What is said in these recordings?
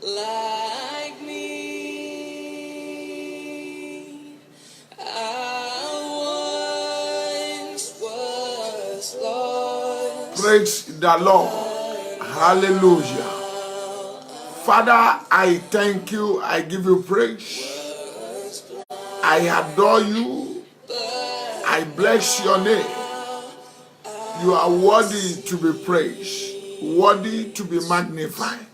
like me. I once was lost. Praise the Lord. Hallelujah. Father, I thank you. I give you praise. I adore you. I bless your name. You are worthy to be praised, worthy to be magnified.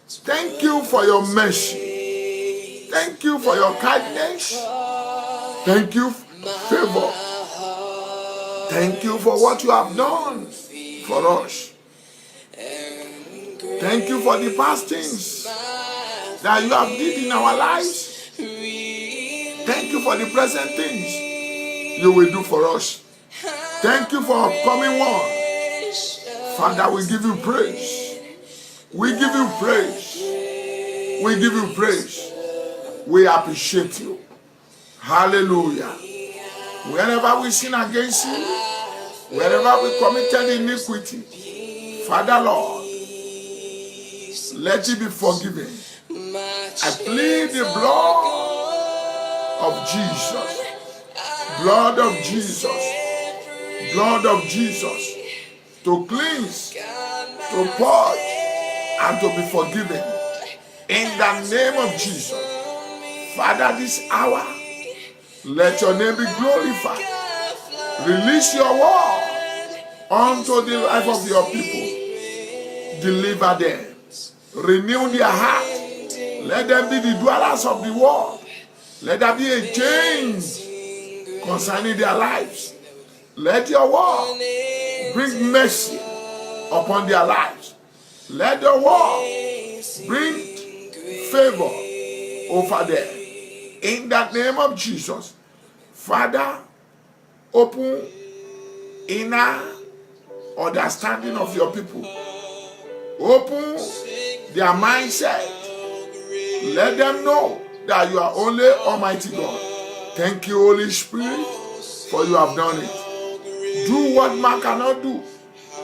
Thank you for your mercy. Thank you for your kindness. Thank you for favor. Thank you for what you have done for us. Thank you for the past things that you have did in our lives. Thank you for the present things you will do for us. Thank you for upcoming one. Father, we give you praise. We give you praise. We give you praise. We appreciate you. Hallelujah. Wherever we sin against you, wherever we committed iniquity, Father Lord, let it be forgiven. I plead the blood of Jesus. Blood of Jesus. Blood of Jesus to cleanse, to purge, and to be forgiven. In the name of Jesus. Father, this hour, let your name be glorified. Release your word unto the life of your people. Deliver them. Renew their heart. Let them be the dwellers of the world. Let there be a change concerning their lives. Let your word bring mercy upon their lives. Let your word bring favor over them. In the name of Jesus, Father, open inner understanding of your people. Open their mindset. Let them know that you are only Almighty God. Thank you, Holy Spirit, for you have done it. Do what man cannot do.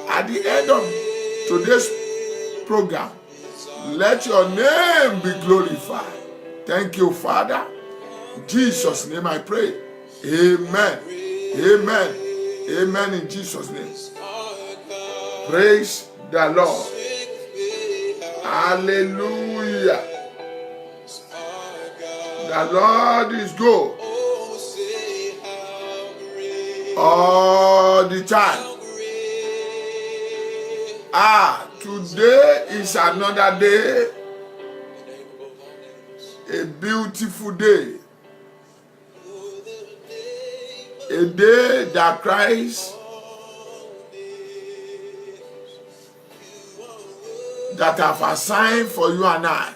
At the end of today's program, let your name be glorified. Thank you, Father. In Jesus' name I pray. Amen. Amen. Amen in Jesus' name. Praise the Lord. Hallelujah. The Lord is good all the time. Today is another day, a beautiful day, a day that Christ that have assigned for you and I.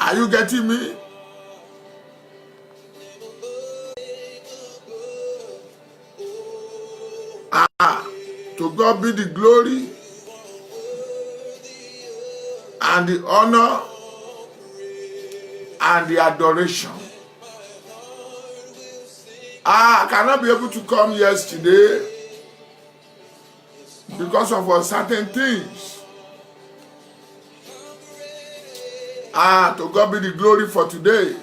Are you getting me? To God be the glory and the honor and the adoration. I cannot be able to come yesterday because of certain things. To God be the glory for today.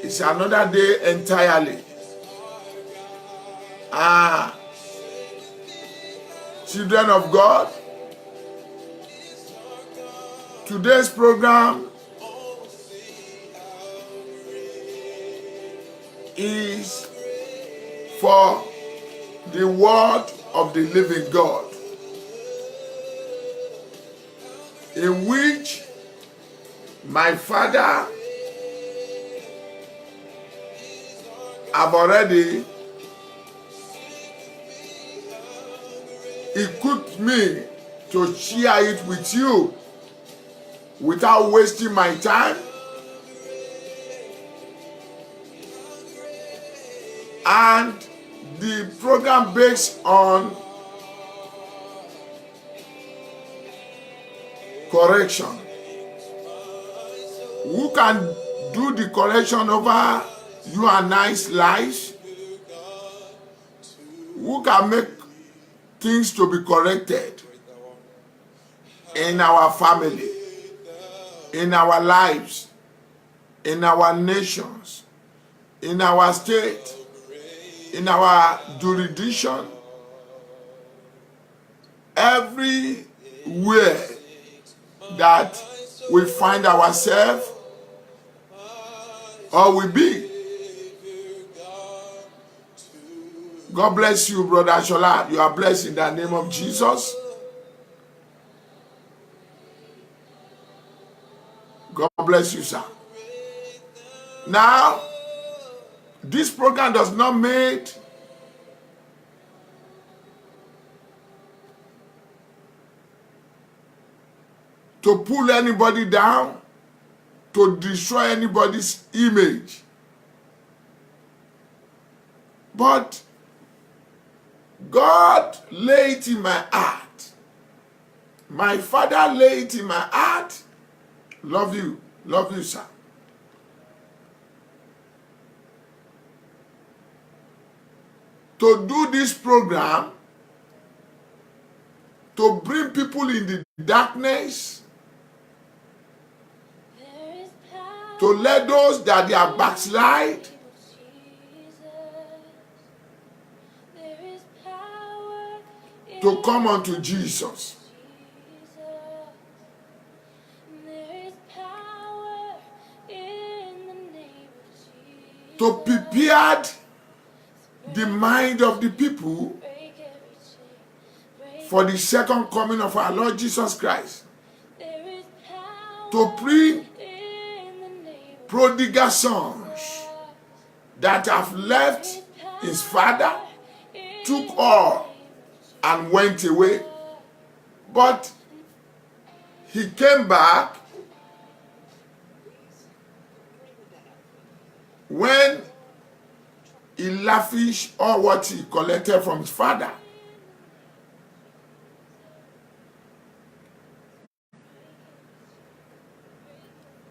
It's another day entirely. Children of God, today's program is for the word of the living God, in which my Father have already equipped me to share it with you without wasting my time. And the program based on correction. Who can do the correction over you and I's lives? Who can make things to be corrected in our family, in our lives, in our nations, in our state, in our jurisdiction, everywhere that we find ourselves or we be. God bless you, Brother Shola. You are blessed in the name of Jesus. God bless you, sir. Now, this program does not made to pull anybody down, to destroy anybody's image. But God laid it in my heart. My Father laid it in my heart. Love you, sir. To do this program, to bring people in the darkness, to let those that they are backslide, to come unto Jesus. To prepare the mind of the people for the second coming of our Lord Jesus Christ. To bring prodigal sons that have left his father, took all and went away. But he came back when he lavished all what he collected from his father.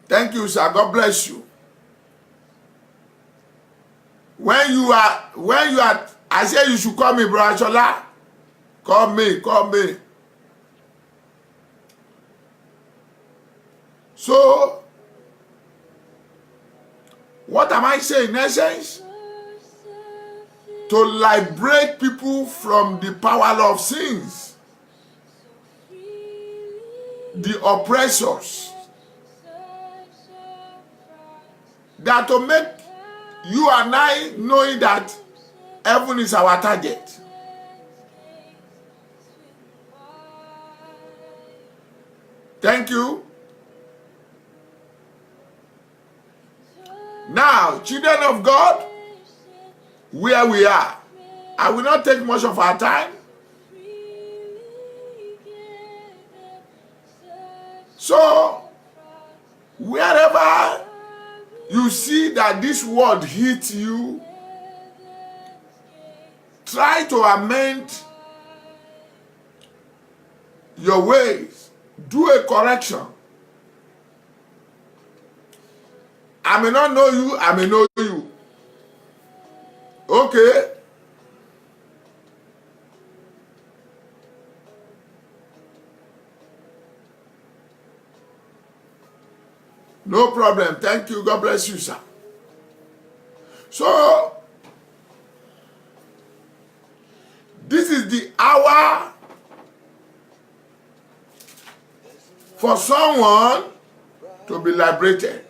Thank you, sir. God bless you. When you are, I say you should call me, Brother Shola. Call me. So, what am I saying in essence? To liberate people from the power of sins, the oppressors, that to make you and I knowing that heaven is our target. Thank you. Now, children of God, where we are, I will not take much of our time. So, wherever you see that this word hits you, try to amend your ways. Do a correction. I may not know you, I may know you. Okay. No problem. Thank you. God bless you, sir. So, this is the hour for someone to be liberated.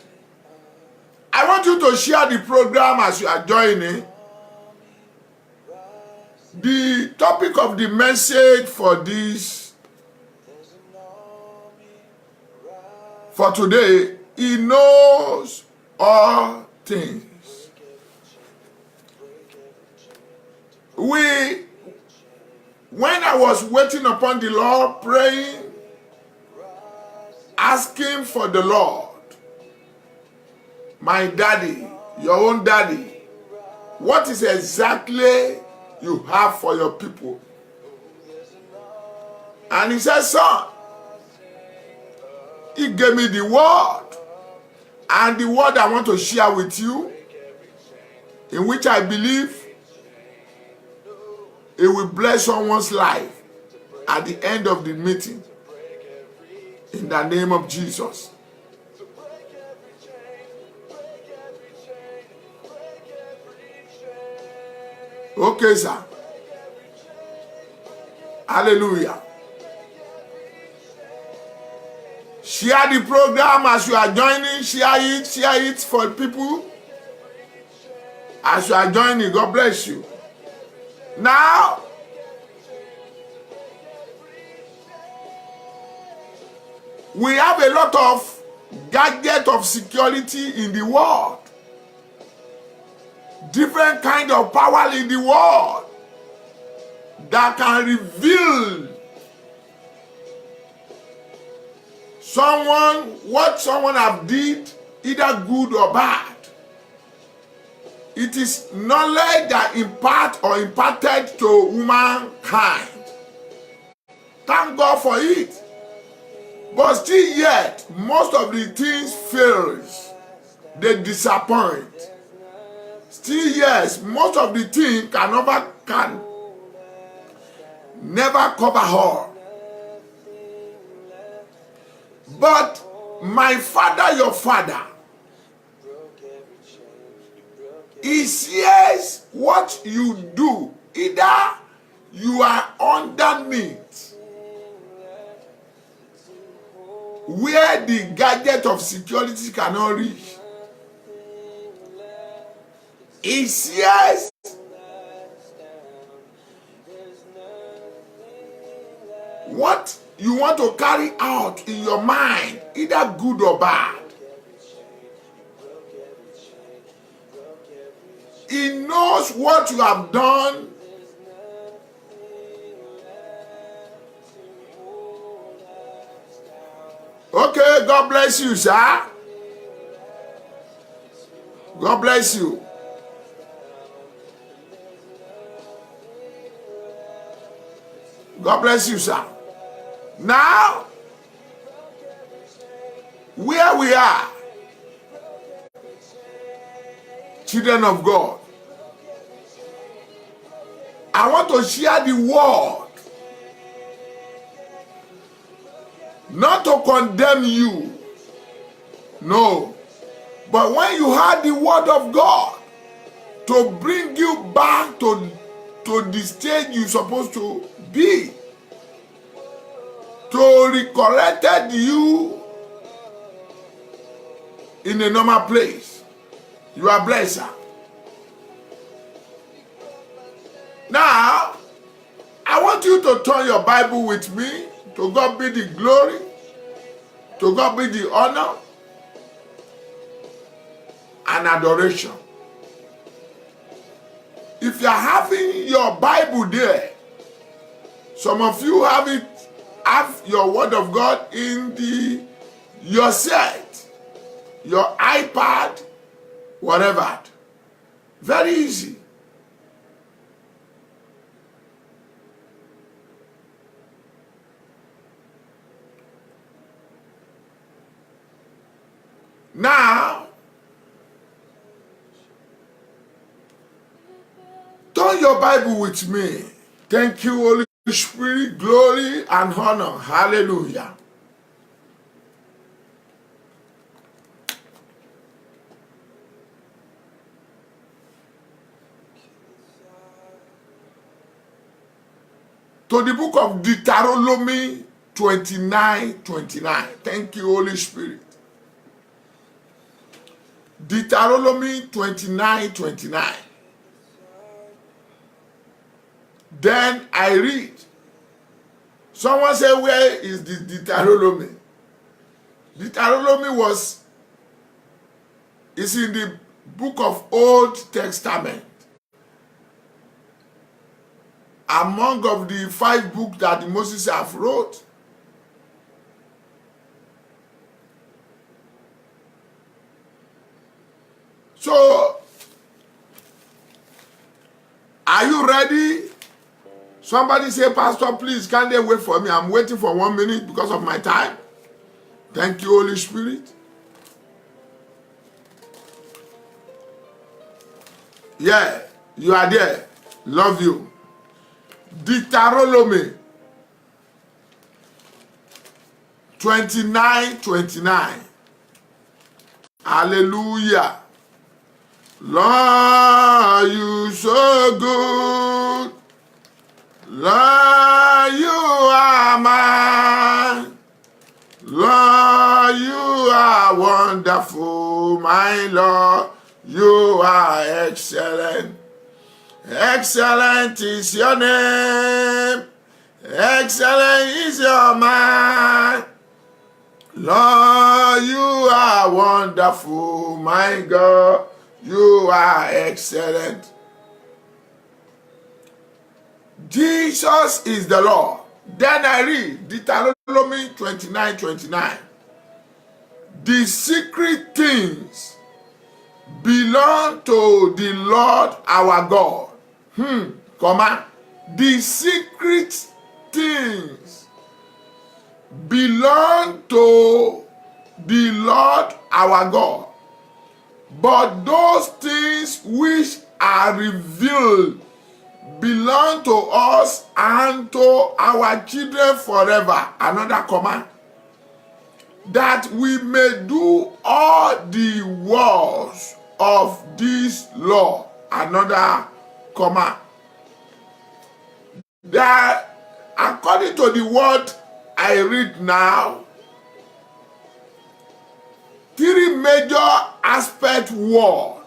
I want you to share the program as you are joining. The topic of the message for today, he knows all things. When I was waiting upon the Lord, praying, asking for the Lord, my daddy, your own daddy, what is exactly you have for your people? And he said, son, he gave me the word And the word I want to share with you, in which I believe it will bless someone's life at the end of the meeting. In the name of Jesus. Okay, sir. Hallelujah. Share the program as you are joining. Share it for people. As you are joining, God bless you. Now, we have a lot of gadgets of security in the world. Different kind of power in the world that can reveal what someone have did, either good or bad. It is knowledge that imparted to humankind. Thank God for it. But still yet, most of the things fails. They disappoint. Still yes, most of the things can never cover all. But my Father, your Father, He sees what you do. Either you are underneath, where the gadget of security cannot reach. He sees what you want to carry out in your mind, either good or bad. He knows what you have done. Okay, God bless you, sir. God bless you. God bless you, sir. Now, where we are, children of God, I want to share the word, not to condemn you, no, but when you heard the word of God, to bring you back to the stage you're supposed to be, to recorrected you in a normal place. You are blessed. Now, I want you to turn your Bible with me. To God be the glory. To God be the honor and adoration. If you are having your Bible there, some of you have your word of God in your set, your iPad, whatever. Very easy. Now, turn your Bible with me. Thank you, Holy Spirit, glory and honor. Hallelujah. To the book of Deuteronomy 29:29. Thank you, Holy Spirit. Deuteronomy 29:29. Then I read. Someone say, where is the Deuteronomy? Deuteronomy is in the book of Old Testament. Among of the 5 books that Moses have wrote. So, are you ready? Somebody say, Pastor, please, can they wait for me? I'm waiting for 1 minute because of my time. Thank you, Holy Spirit. Yeah, you are there. Love you. Deuteronomy 29:29. Hallelujah. Lord, you so good. Lord, you are mine. Lord, you are wonderful. My Lord, you are excellent. Excellent is your name. Excellent is your mind. Lord, you are wonderful. My God, you are excellent. Jesus is the Lord. Then I read Deuteronomy 29:29. The secret things belong to the Lord our God. The secret things belong to the Lord our God. But those things which are revealed belong to us and to our children forever. Another command. That we may do all the words of this law. Another command. That according to the word I read now, three major aspect word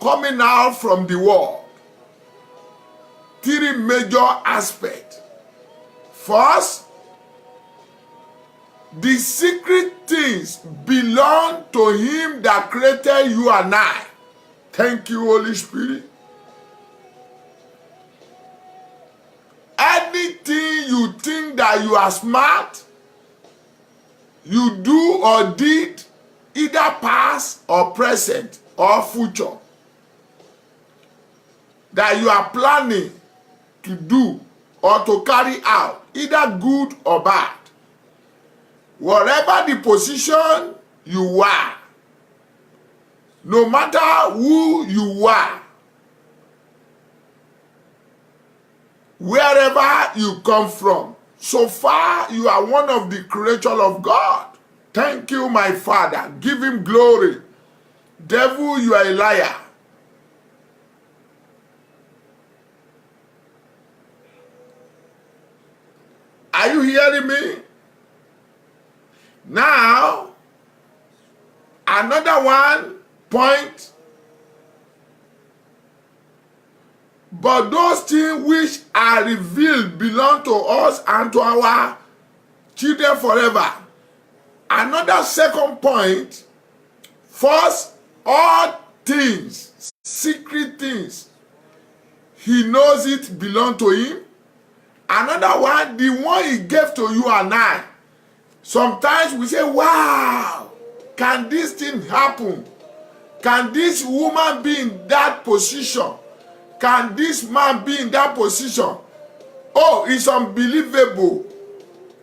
coming out from the word. Three major aspects. First, the secret things belong to him that created you and I. Thank you, Holy Spirit. Anything you think that you are smart, you do or did, either past or present or future, that you are planning to do or to carry out, either good or bad, whatever the position you are, no matter who you are, wherever you come from, so far you are one of the creatures of God. Thank you, my Father. Give him glory. Devil, you are a liar. Are you hearing me? Now, another one point. But those things which are revealed belong to us and to our children forever. Another second point. First, all things, secret things, he knows it belong to him. Another one, the one he gave to you and I. Sometimes we say, wow, can this thing happen? Can this woman be in that position? Can this man be in that position? Oh, it's unbelievable.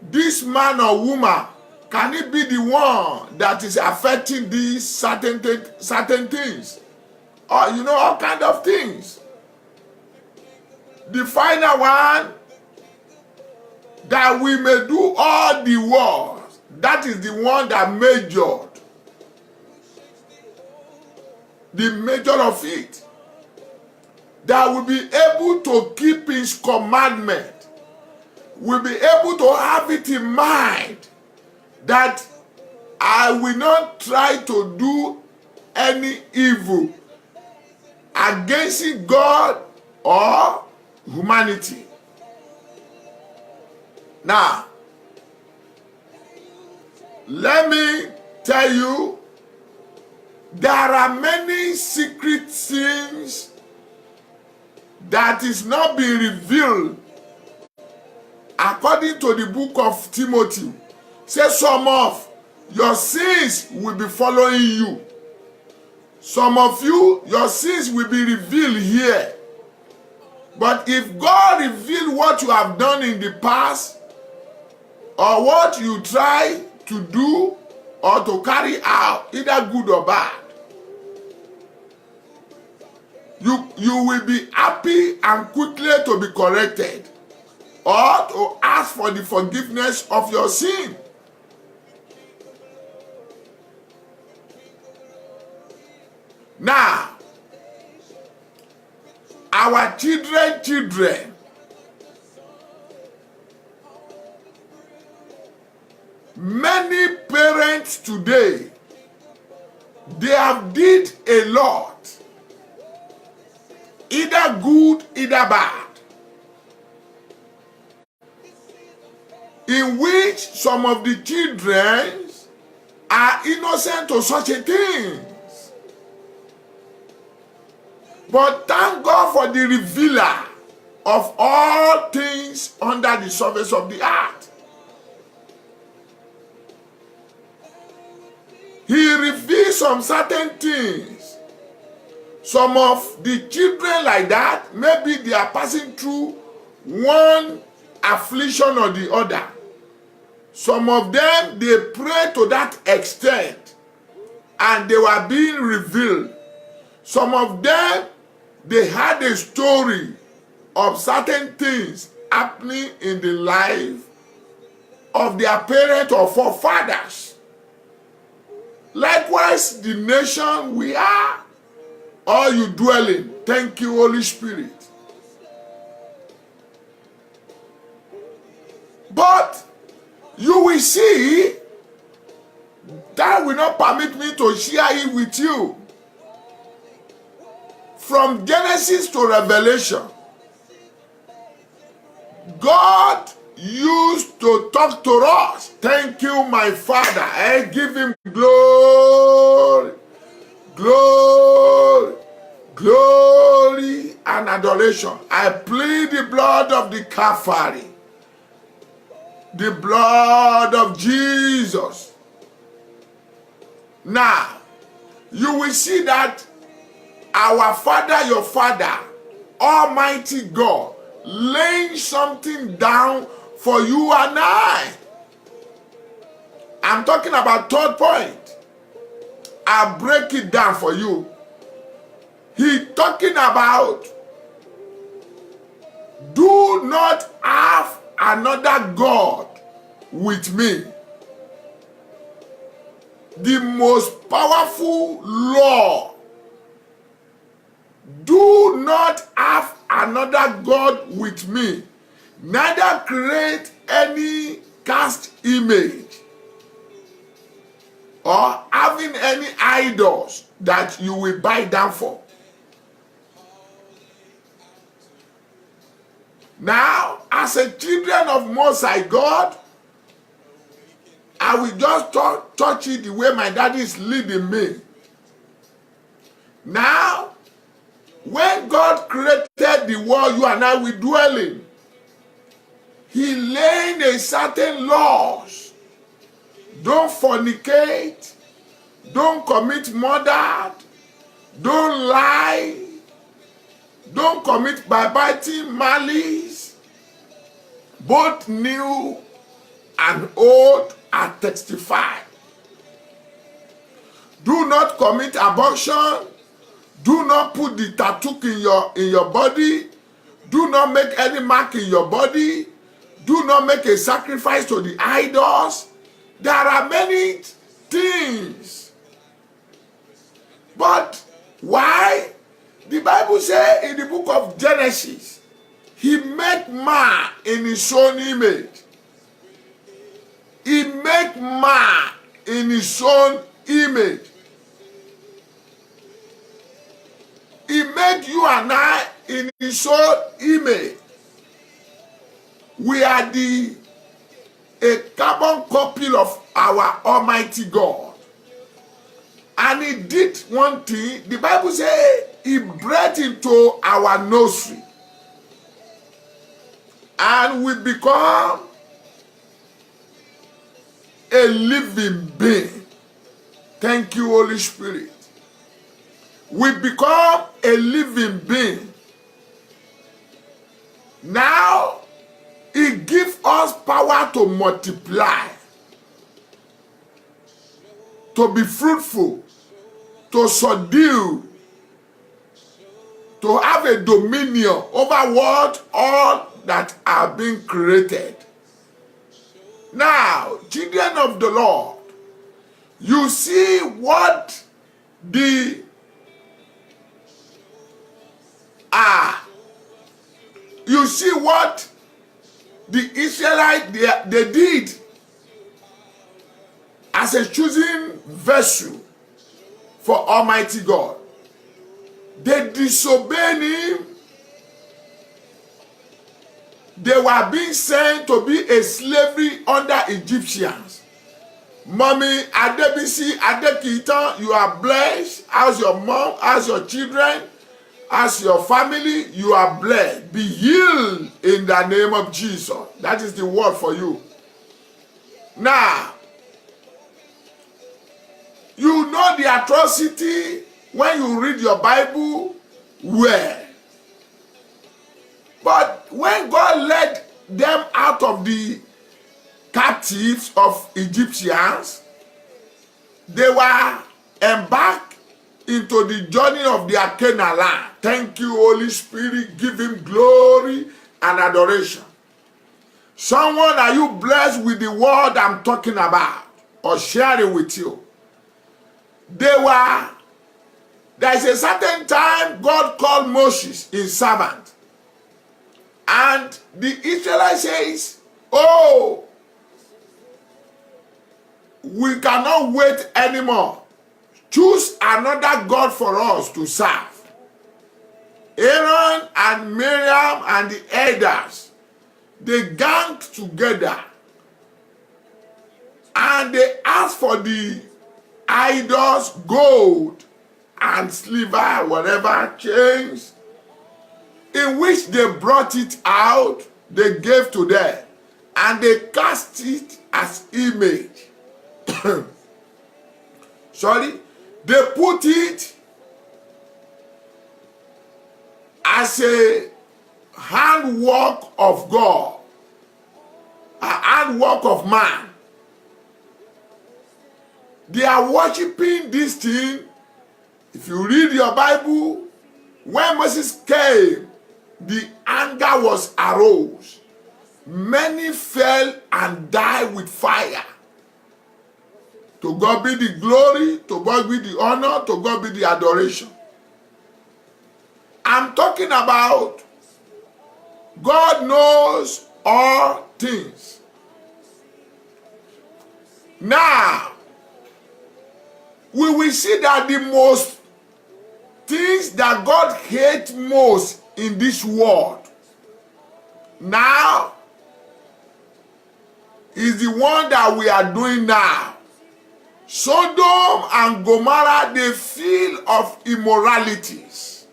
This man or woman, can it be the one that is affecting these certain things? Or, you know, all kind of things. The final one, that we may do all the works. That is the one that majored. The major of it. That will be able to keep his commandment. Will be able to have it in mind that I will not try to do any evil against God or humanity. Now, let me tell you, there are many secret things that is not being revealed according to the book of Timothy. Say some of your sins will be following you. Some of you, your sins will be revealed here. But if God reveal what you have done in the past, or what you try to do or to carry out, either good or bad, you will be happy and quickly to be corrected or to ask for the forgiveness of your sin. Now, our children, many parents today, they have did a lot, either good, either bad, in which some of the children are innocent to such a thing. But thank God for the revealer of all things under the surface of the earth. He reveals some certain things. Some of the children like that, maybe they are passing through one affliction or the other. Some of them, they pray to that extent and they were being revealed. Some of them, they had a story of certain things happening in the life of their parents or forefathers. Likewise, the nation we are, all you dwell in. Thank you, Holy Spirit. But you will see that will not permit me to share it with you. From Genesis to Revelation, God used to talk to us. Thank you, my Father. I give him glory, glory, glory and adoration. I plead the blood of the Calvary, the blood of Jesus. Now, you will see that our Father, your Father, Almighty God, laying something down for you and I. I'm talking about third point. I'll break it down for you. He's talking about do not have another God with me. The most powerful law. Do not have another God with me. Neither create any cast image or having any idols that you will bow down for. Now, as a children of Most High God, I will just touch it the way my daddy is leading me. Now, when God created the world you and I will dwell in, he laid a certain laws. Don't fornicate, don't commit murder, don't lie, don't commit backbiting, malice. Both new and old are testified. Do not commit abortion. Do not put the tattoo in your body. Do not make any mark in your body. Do not make a sacrifice to the idols. There are many things. But why? The Bible says in the book of Genesis, he made man in his own image. He made man in his own image. He made you and I in his own image. We are a carbon copy of our Almighty God. And he did one thing. The Bible says he breathed into our nostril. And we become a living being. Thank you, Holy Spirit. We become a living being. Now, he gives us power to multiply, to be fruitful, to subdue, to have a dominion over what all that are being created. Now, children of the Lord, you see what you see what the Israelites they did as a chosen vessel for Almighty God. They disobeyed him. They were being sent to be a slavery under Egyptians. Mommy Adebisi Adekitan, you are blessed. As your mom, as your children, as your family, you are blessed. Be healed in the name of Jesus. That is the word for you. Now, you know the atrocity when you read your Bible well. But when God led them out of the captives of Egyptians, they were embarked into the journey of their Canaan land. Thank you, Holy Spirit. Give him glory and adoration. Someone, are you blessed with the word I'm talking about or sharing with you? There is a certain time God called Moses his servant. And the Israelites says, oh, we cannot wait anymore. Choose another God for us to serve. Aaron and Miriam and the elders, they ganged together and they asked for the idols, gold and silver, whatever, chains, in which they brought it out, they gave to them, and they cast it as image. Sorry, they put it as a handwork of God, a handwork of man. They are worshiping this thing. If you read your Bible, when Moses came, the anger was aroused. Many fell and died with fire. To God be the glory, to God be the honor, to God be the adoration. I'm talking about God knows all things. Now, we will see that the most things that God hates most in this world now is the one that we are doing now. Sodom and Gomorrah, they feel of immoralities.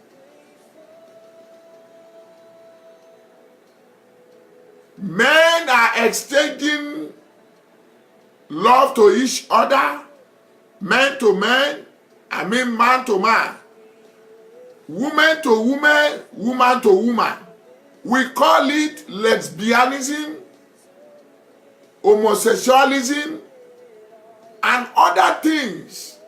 Men are exchanging love to each other, men to men, man to man, woman to woman, woman to woman. We call it lesbianism, homosexualism, and other things,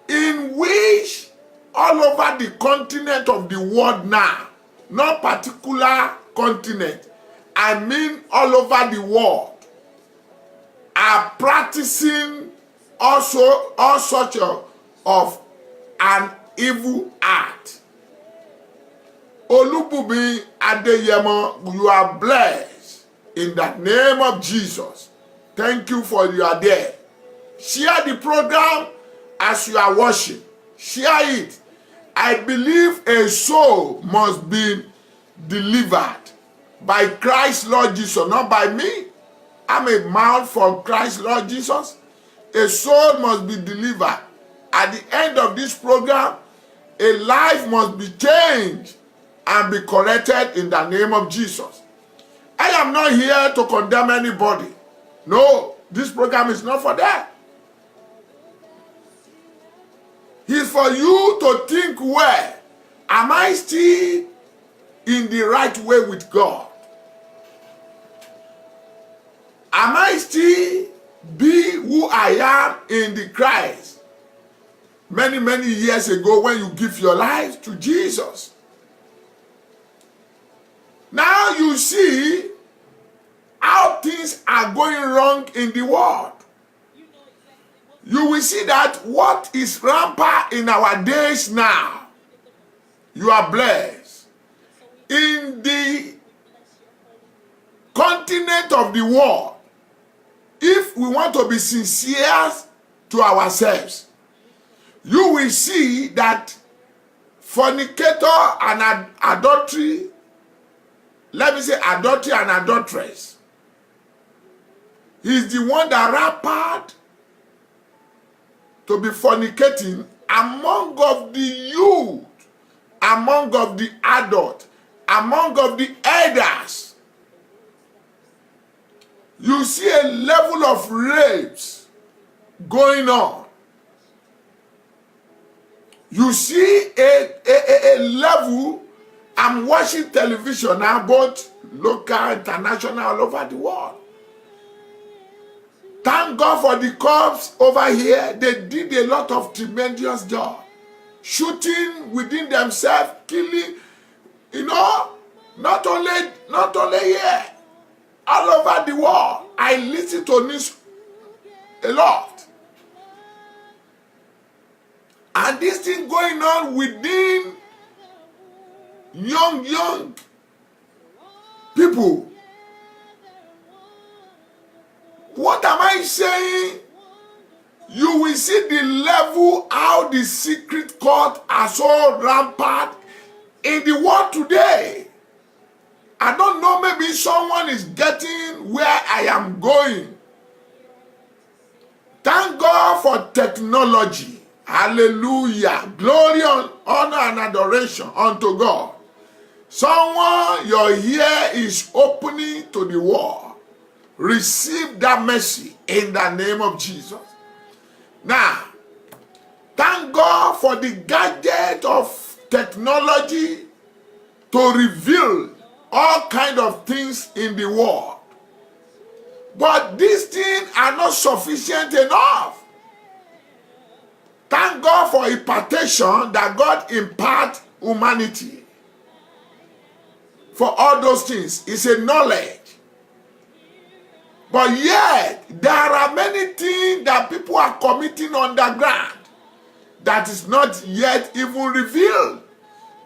in which all over the continent of the world now, not particular continent, I mean all over the world, are practicing also all sorts of an evil act. Olubumi Adeyemo, you are blessed in the name of Jesus. Thank you for you are there. Share the program as you are watching. Share it. I believe a soul must be delivered by Christ Lord Jesus, not by me. I'm a man for Christ Lord Jesus. A soul must be delivered. At the end of this program, a life must be changed and be corrected in the name of Jesus. I am not here to condemn anybody. No, this program is not for that. It's for you to think, well, am I still in the right way with God? Am I still be who I am in the Christ? many, many years ago when you give your life to Jesus. Now you see how things are going wrong in the world. You will see that what is rampant in our days now, you are blessed. In the continent of the world, if we want to be sincere to ourselves, you will see that fornicator and adultery, let me say adultery and adulteress, is the one that rampant to be fornicating among of the youth, among of the adult, among of the elders. You see a level of rapes going on. You see a level. I'm watching television now, both local, international, all over the world. Thank God for the cops over here. They did a lot of tremendous job. Shooting within themselves, killing, not only here, all over the world. I listen to this a lot. And this thing going on within young people. What am I saying? You will see the level how the secret cult are so rampant in the world today. I don't know, maybe someone is getting where I am going. Thank God for technology. Hallelujah. Glory, honor, and adoration unto God. Someone, your ear is opening to the world. Receive that mercy in the name of Jesus. Now, thank God for the gadget of technology to reveal all kinds of things in the world. But these things are not sufficient enough. Thank God for impartation that God impart humanity. For all those things, it's a knowledge. But yet, there are many things that people are committing underground that is not yet even revealed.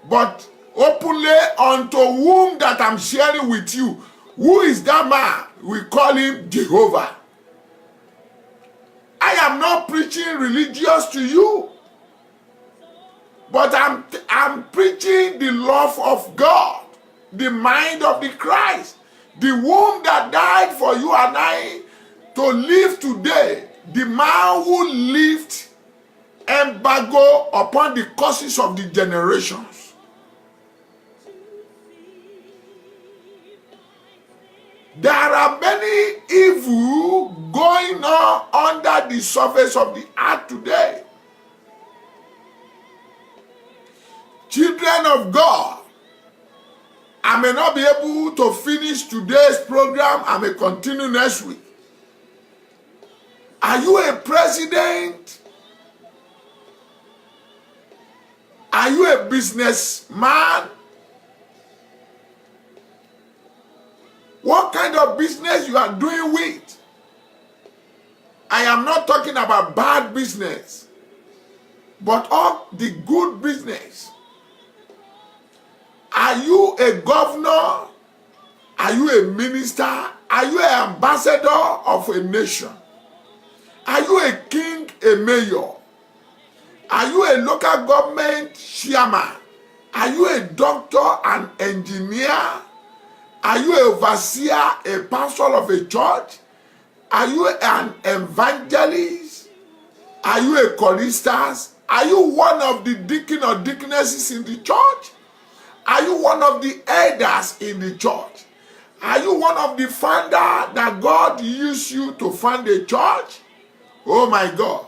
But openly unto whom that I'm sharing with you. Who is that man? We call him Jehovah. I am not preaching religious to you. But I'm preaching the love of God. The mind of the Christ. The womb that died for you and I to live today. The man who lived embargo upon the causes of the generations. There are many evil going on under the surface of the earth today. Children of God, I may not be able to finish today's program. I may continue next week. Are you a president? Are you a businessman? What kind of business you are doing with? I am not talking about bad business, but all the good business. Are you a governor? Are you a minister? Are you an ambassador of a nation? Are you a king, a mayor? Are you a local government chairman? Are you a doctor, an engineer? Are you an overseer, a pastor of a church? Are you an evangelist? Are you a choristers? Are you one of the deacon or deaconesses in the church? Are you one of the elders in the church? Are you one of the founders that God used you to found a church? Oh my God.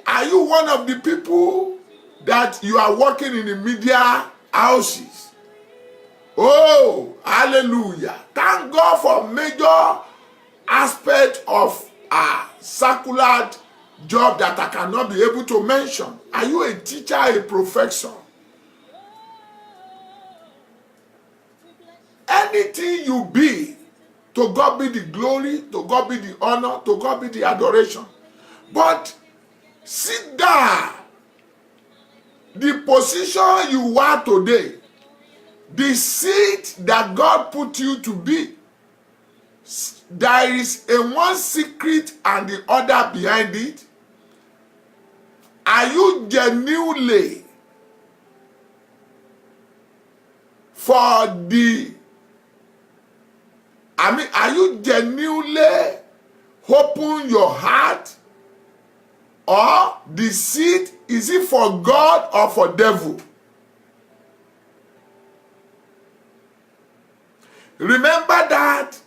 Are you one of the people that you are working in the media houses? Oh, hallelujah. Thank God for major aspect of circular job that I cannot be able to mention? Are you a teacher, a professor? Anything you be, to God be the glory, to God be the honor, to God be the adoration. But sit down. The position you are today, the seat that God put you to be, there is a one secret and the other behind it. Are you genuinely are you genuinely open your heart? Or the seed, is it for God or for devil? Remember that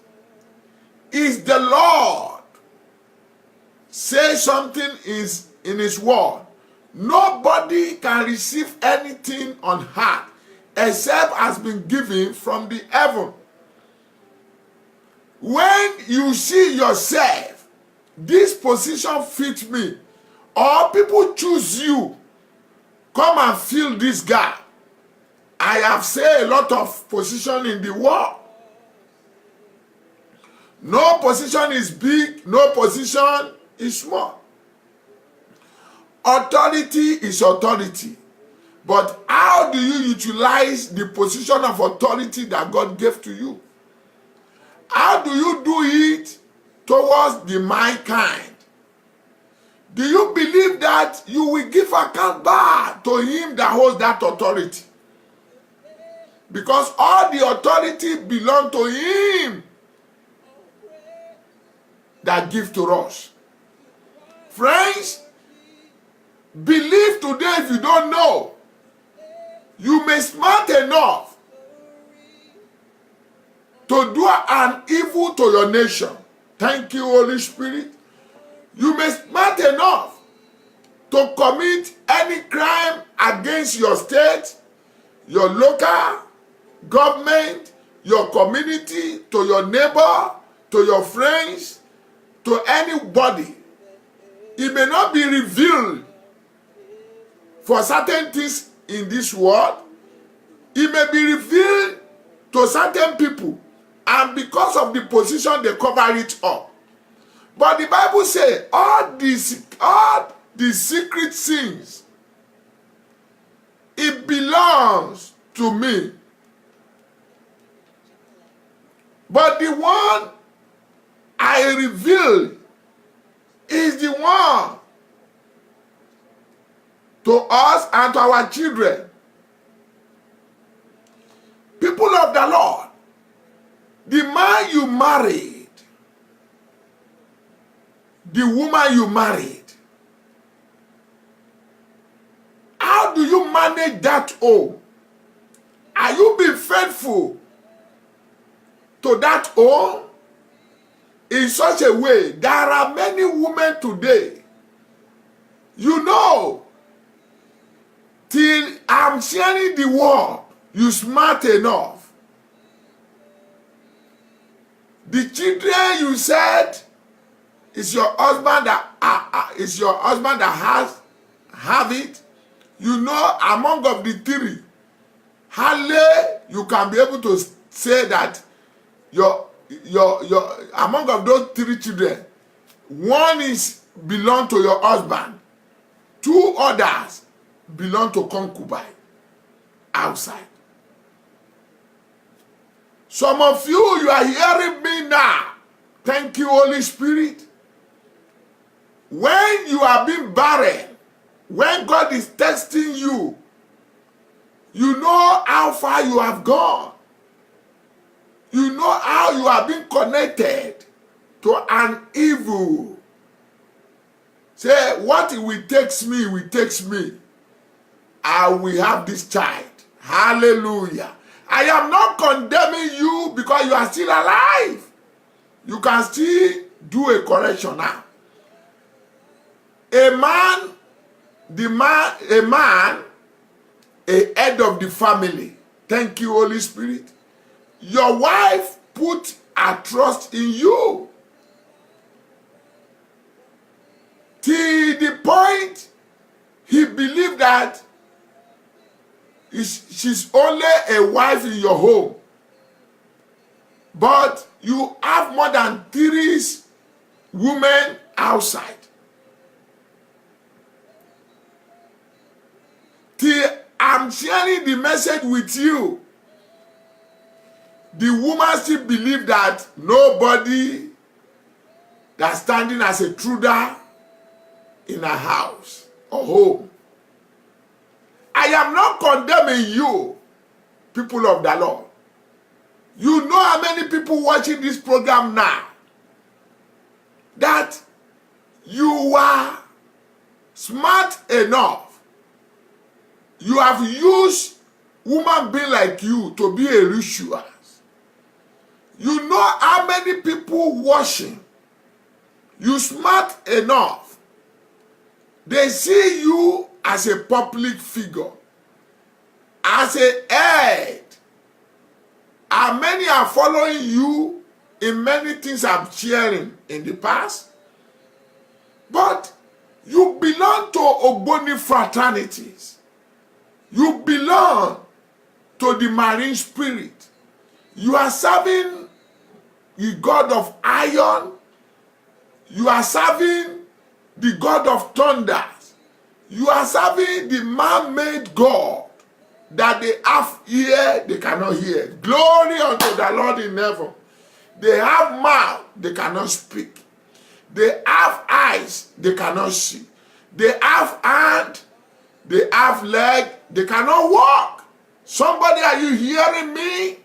is the Lord say something is in his word. Nobody can receive anything on earth except has been given from the heaven. When you see yourself, this position fits me, or people choose you, come and fill this gap. I have said a lot of position in the world. No position is big, no position is small. Authority is authority. But how do you utilize the position of authority that God gave to you? How do you do it towards the mankind? Do you believe that you will give account back to him that holds that authority? Because all the authority belongs to him that gives to us. Friends, believe today if you don't know. You may smart enough to do an evil to your nation. Thank you, Holy Spirit. You may smart enough to commit any crime against your state, your local government, your community, to your neighbor, to your friends, to anybody. It may not be revealed for certain things in this world. It may be revealed to certain people, and because of the position they cover it up. But the Bible says all the secret things, it belongs to me. But the one I reveal is the one to us and to our children. People of the Lord, the man you married, the woman you married, how do you manage that home? Are you being faithful to that home in such a way? There are many women today, you know, till I'm sharing the word, you smart enough. The children you said is your husband that have it. You know, among of the three, hardly you can be able to say that your among of those three children, one is belong to your husband, two others belong to concubine outside. Some of you are hearing me now. Thank you, Holy Spirit. When you are being barren, when God is testing you, you know how far you have gone. You know how you have been connected to an evil. Say, what it will take me, will take me. I will have this child. Hallelujah. I am not condemning you because you are still alive. You can still do a correction now. A head of the family. Thank you, Holy Spirit. Your wife put her trust in you. till the point he believed that she's only a wife in your home, but you have more than 3 women outside. Till I'm sharing the message with you, the woman still believe that nobody that's standing as a intruder in her house or home. I am not condemning you, people of the Lord. You know how many people watching this program now that you are smart enough. You have used woman being like you to be a ritual. You know how many people watching. You smart enough. They see you as a public figure, as a head. And many are following you in many things I'm sharing in the past. But you belong to Ogboni fraternities. You belong to the marine spirit. You are serving the God of iron. You are serving the God of thunder. You are serving the man-made God that they have ear, they cannot hear. Glory unto the Lord in heaven. They have mouth, they cannot speak. They have eyes, they cannot see. They have hand, they have leg, they cannot walk. Somebody, are you hearing me?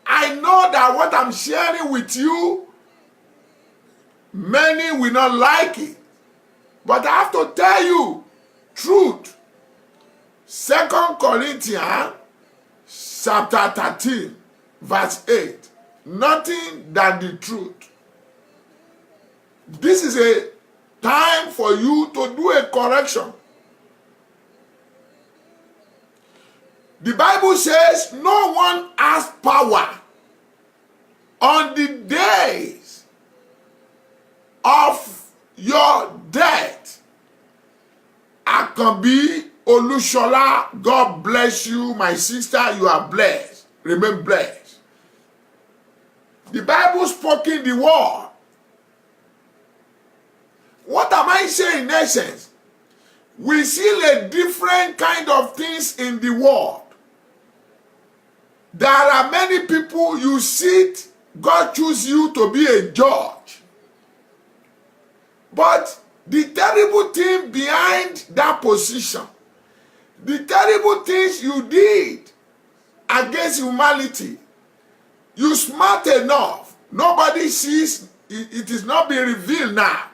I know that what I'm sharing with you, many will not like it. But I have to tell you truth. 2 Corinthians chapter 13, verse 8. Nothing than the truth. This is a time for you to do a correction. The Bible says no one has power on the days of your death. Akanbi Olushola, God bless you, my sister. You are blessed. Remain blessed. The Bible spoken the word. What am I saying in essence? We see a different kind of things in the world. There are many people you sit, God choose you to be a judge. But the terrible thing behind that position, the terrible things you did against humanity, you smart enough. Nobody sees, it is not being revealed now.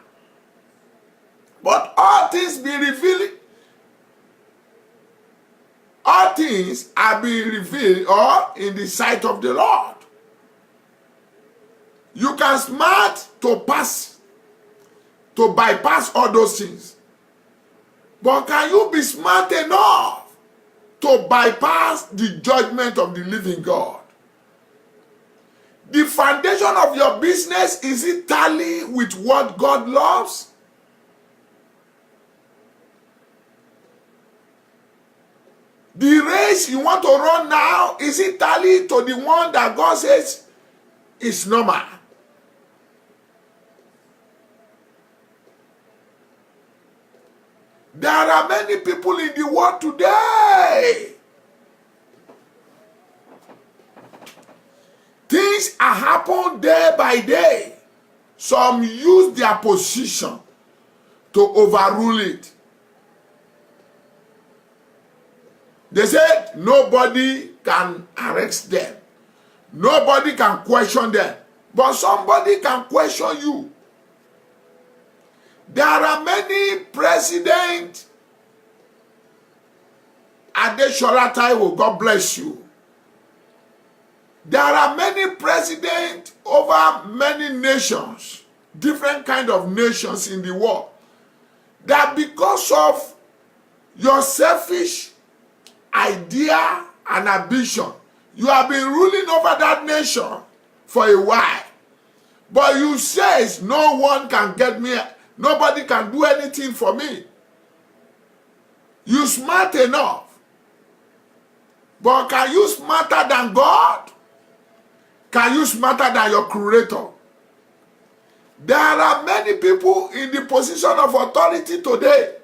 But all things be revealed. All things are being revealed or in the sight of the Lord. You can smart to pass, to bypass all those things. But can you be smart enough to bypass the judgment of the living God? The foundation of your business, is it tally with what God loves? The race you want to run now, is it tally to the one that God says is normal? There are many people in the world today. Things are happening day by day. Some use their position to overrule it. They said nobody can arrest them. Nobody can question them. But somebody can question you. There are many presidents. Adeshola Taiwo, God bless you. There are many presidents over many nations, different kind of nations in the world, that because of your selfish idea and ambition, you have been ruling over that nation for a while. But you say no one can get me Nobody can do anything for me. You smart enough. But can you smarter than God? Can you smarter than your creator? There are many people in the position of authority today.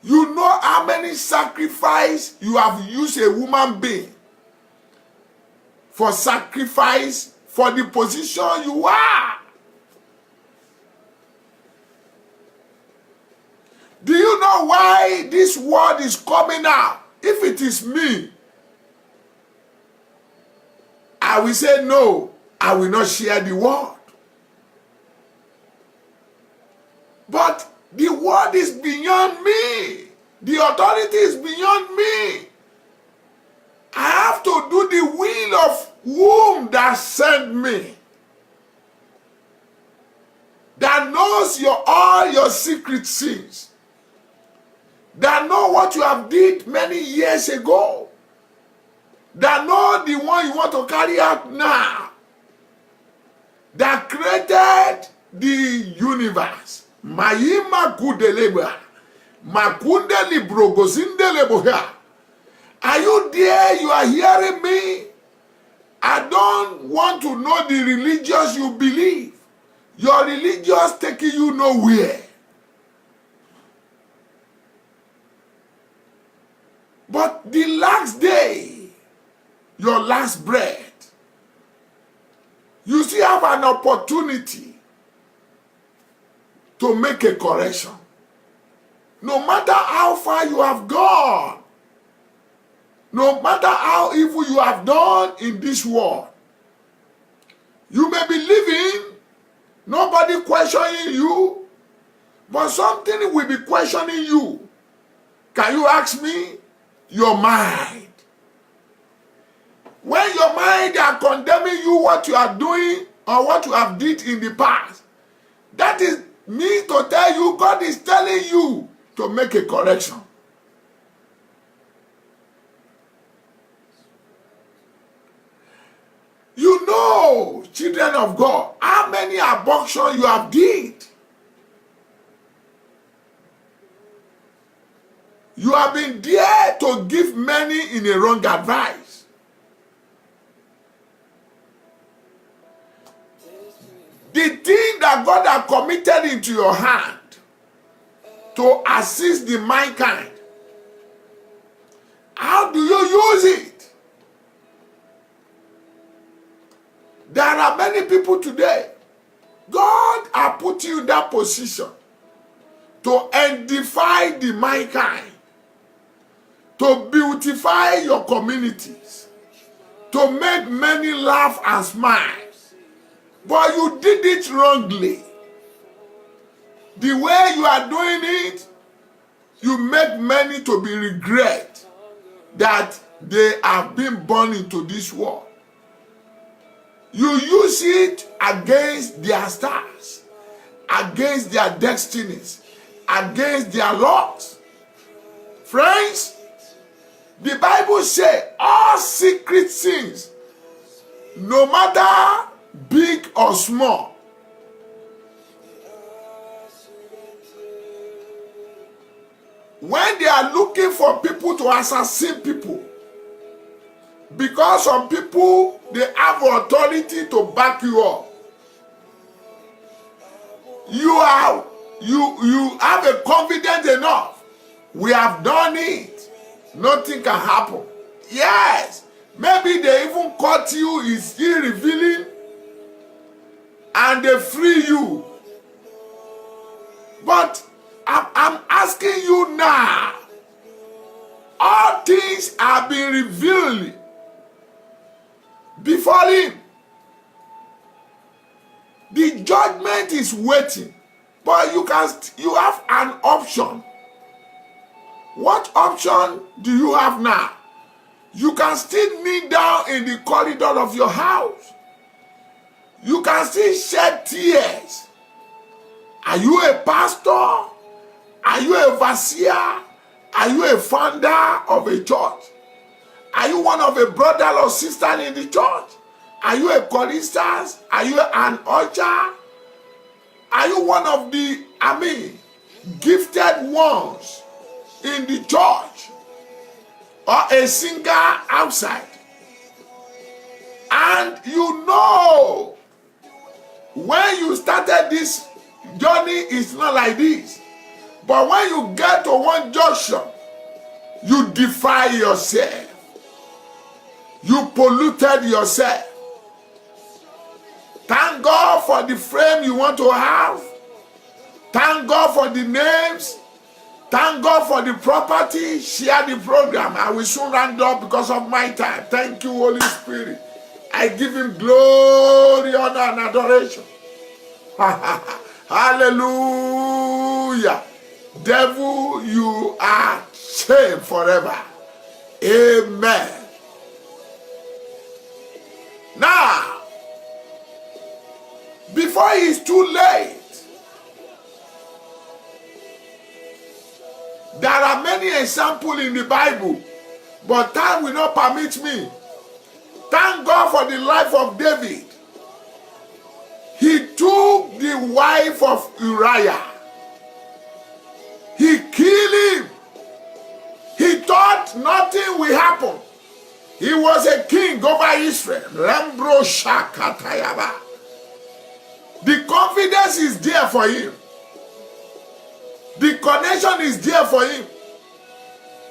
You know how many sacrifice you have used a woman being for sacrifice for the position you are. Do you know why this word is coming out? If it is me, I will say no, I will not share the word. But the word is beyond me. The authority is beyond me. I have to do the will of whom that sent me. That knows all your secret sins. That know what you have did many years ago. That know the one you want to carry out now. That created the universe. Mayima kudeleba. Makunde libro gozinde leboha. Are you there? You are hearing me? I don't want to know the religious you believe. Your religious taking you nowhere. But the last day, your last breath, you still have an opportunity to make a correction. No matter how far you have gone, no matter how evil you have done in this world, you may be living, nobody questioning you, but something will be questioning you. Can you ask me? Your mind. When your mind are condemning you what you are doing or what you have did in the past, that is me to tell you, God is telling you to make a correction. You know, children of God, how many abortions you have did. You have been there to give many in a wrong advice. The thing that God has committed into your hand to assist the mankind, how do you use it? There are many people today, God has put you in that position to edify the mankind, to beautify your communities, to make many laugh and smile. But you did it wrongly. The way you are doing it, you make many to be regret that they have been born into this world. You use it against their stars, against their destinies, against their laws. Friends, the Bible says all secret sins, no matter big or small, when they are looking for people to assassinate people, because some people, they have authority to back you up. You have a confidence enough. We have done it. Nothing can happen. Yes, maybe they even caught you, is still revealing, and they free you. But I'm asking you now, all things have been revealed before him. The judgment is waiting, but you have an option. What option do you have now? You can still kneel down in the corridor of your house. You can still shed tears. Are you a pastor? Are you a overseer? Are you a founder of a church? Are you one of a brother or sister in the church? Are you a choristers? Are you an usher? Are you gifted ones in the church or a singer outside. And you know, when you started this journey, it's not like this. But when you get to one junction, you defy yourself. You polluted yourself. Thank God for the frame you want to have. Thank God for the names. Thank God for the property. Share the program. I will soon round up because of my time. Thank you, Holy Spirit. I give him glory, honor, and adoration. Hallelujah. Devil, you are chained forever. Amen. Now, before it's too late, there are many examples in the Bible, but time will not permit me. Thank God for the life of David. He took the wife of Uriah. He killed him. He thought nothing will happen. He was a king over Israel. Rembro Shakatayaba. The confidence is there for him. The connection is there for him.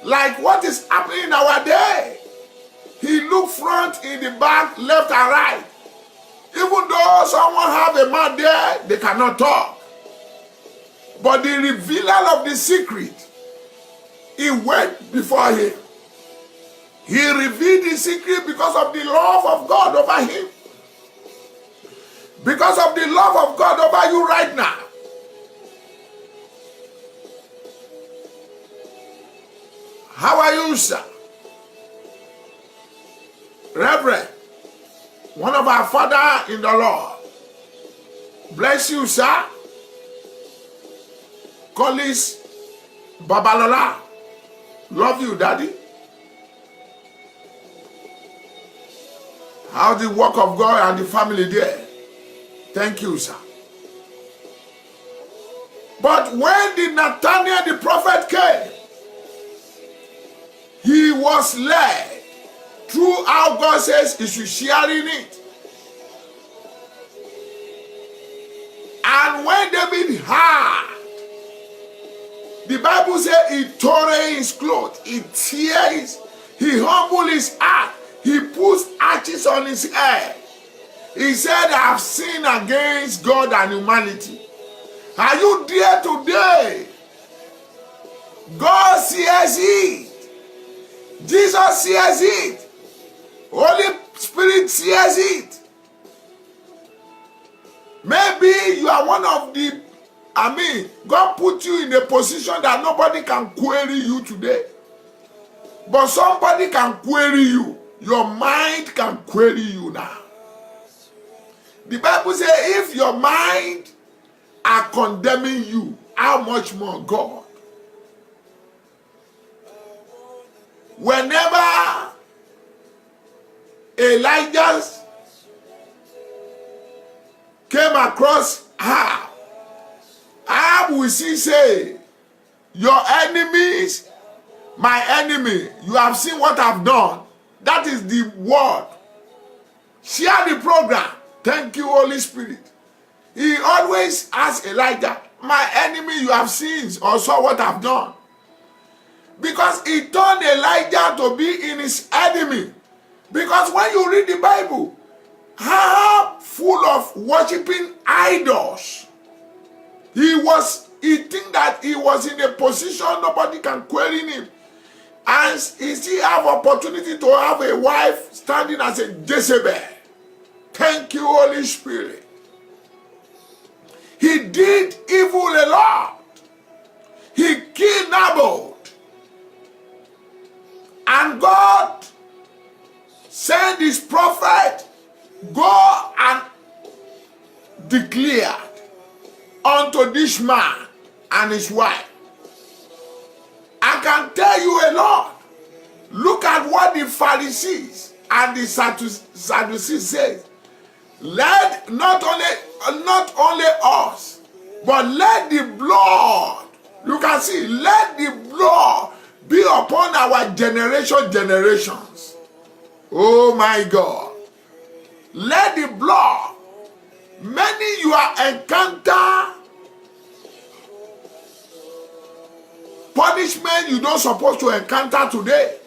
Like what is happening in our day. He looked front, in the back, left and right. Even though someone have a man there, they cannot talk. But the revealer of the secret, he went before him. He revealed the secret because of the love of God over him. Because of the love of God over you right now. How are you, sir? Reverend, one of our father in the Lord. Bless you, sir. Collins Babalola. Love you, Daddy. How's the work of God and the family there? Thank you, sir. But when the Nathaniel the prophet came, he was led through how God says he should share in it. And when David heard, the Bible says he tore his clothes, he tears, he humbled his heart, he puts ashes on his head. He said, I have sinned against God and humanity. Are you there today? God sees it. Jesus sees it. Holy Spirit sees it. Maybe you are one of the, God put you in a position that nobody can query you today. But somebody can query you. Your mind can query you now. The Bible says if your mind are condemning you, how much more God? Whenever Elijah came across Ahab, Ahab will say, your enemies, my enemy, you have seen what I've done. That is the word. Share the program. Thank you, Holy Spirit. He always asks Elijah, my enemy, you have seen or saw what I've done. Because he turned Elijah to be in his enemy. Because when you read the Bible, Ahab full of worshiping idols. He think that he was in a position nobody can query him. And he still have opportunity to have a wife standing as a Jezebel. Thank you, Holy Spirit. He did evil a lot. He killed Naboth. And God sent his prophet, go and declare unto this man and his wife. I can tell you a lot. Look at what the Pharisees and the Sadducees said. Let not only us, But let the blood, you can see, let the blood be upon our generations. Oh my God. Let the blood, many you are encounter punishment you don't supposed to encounter today.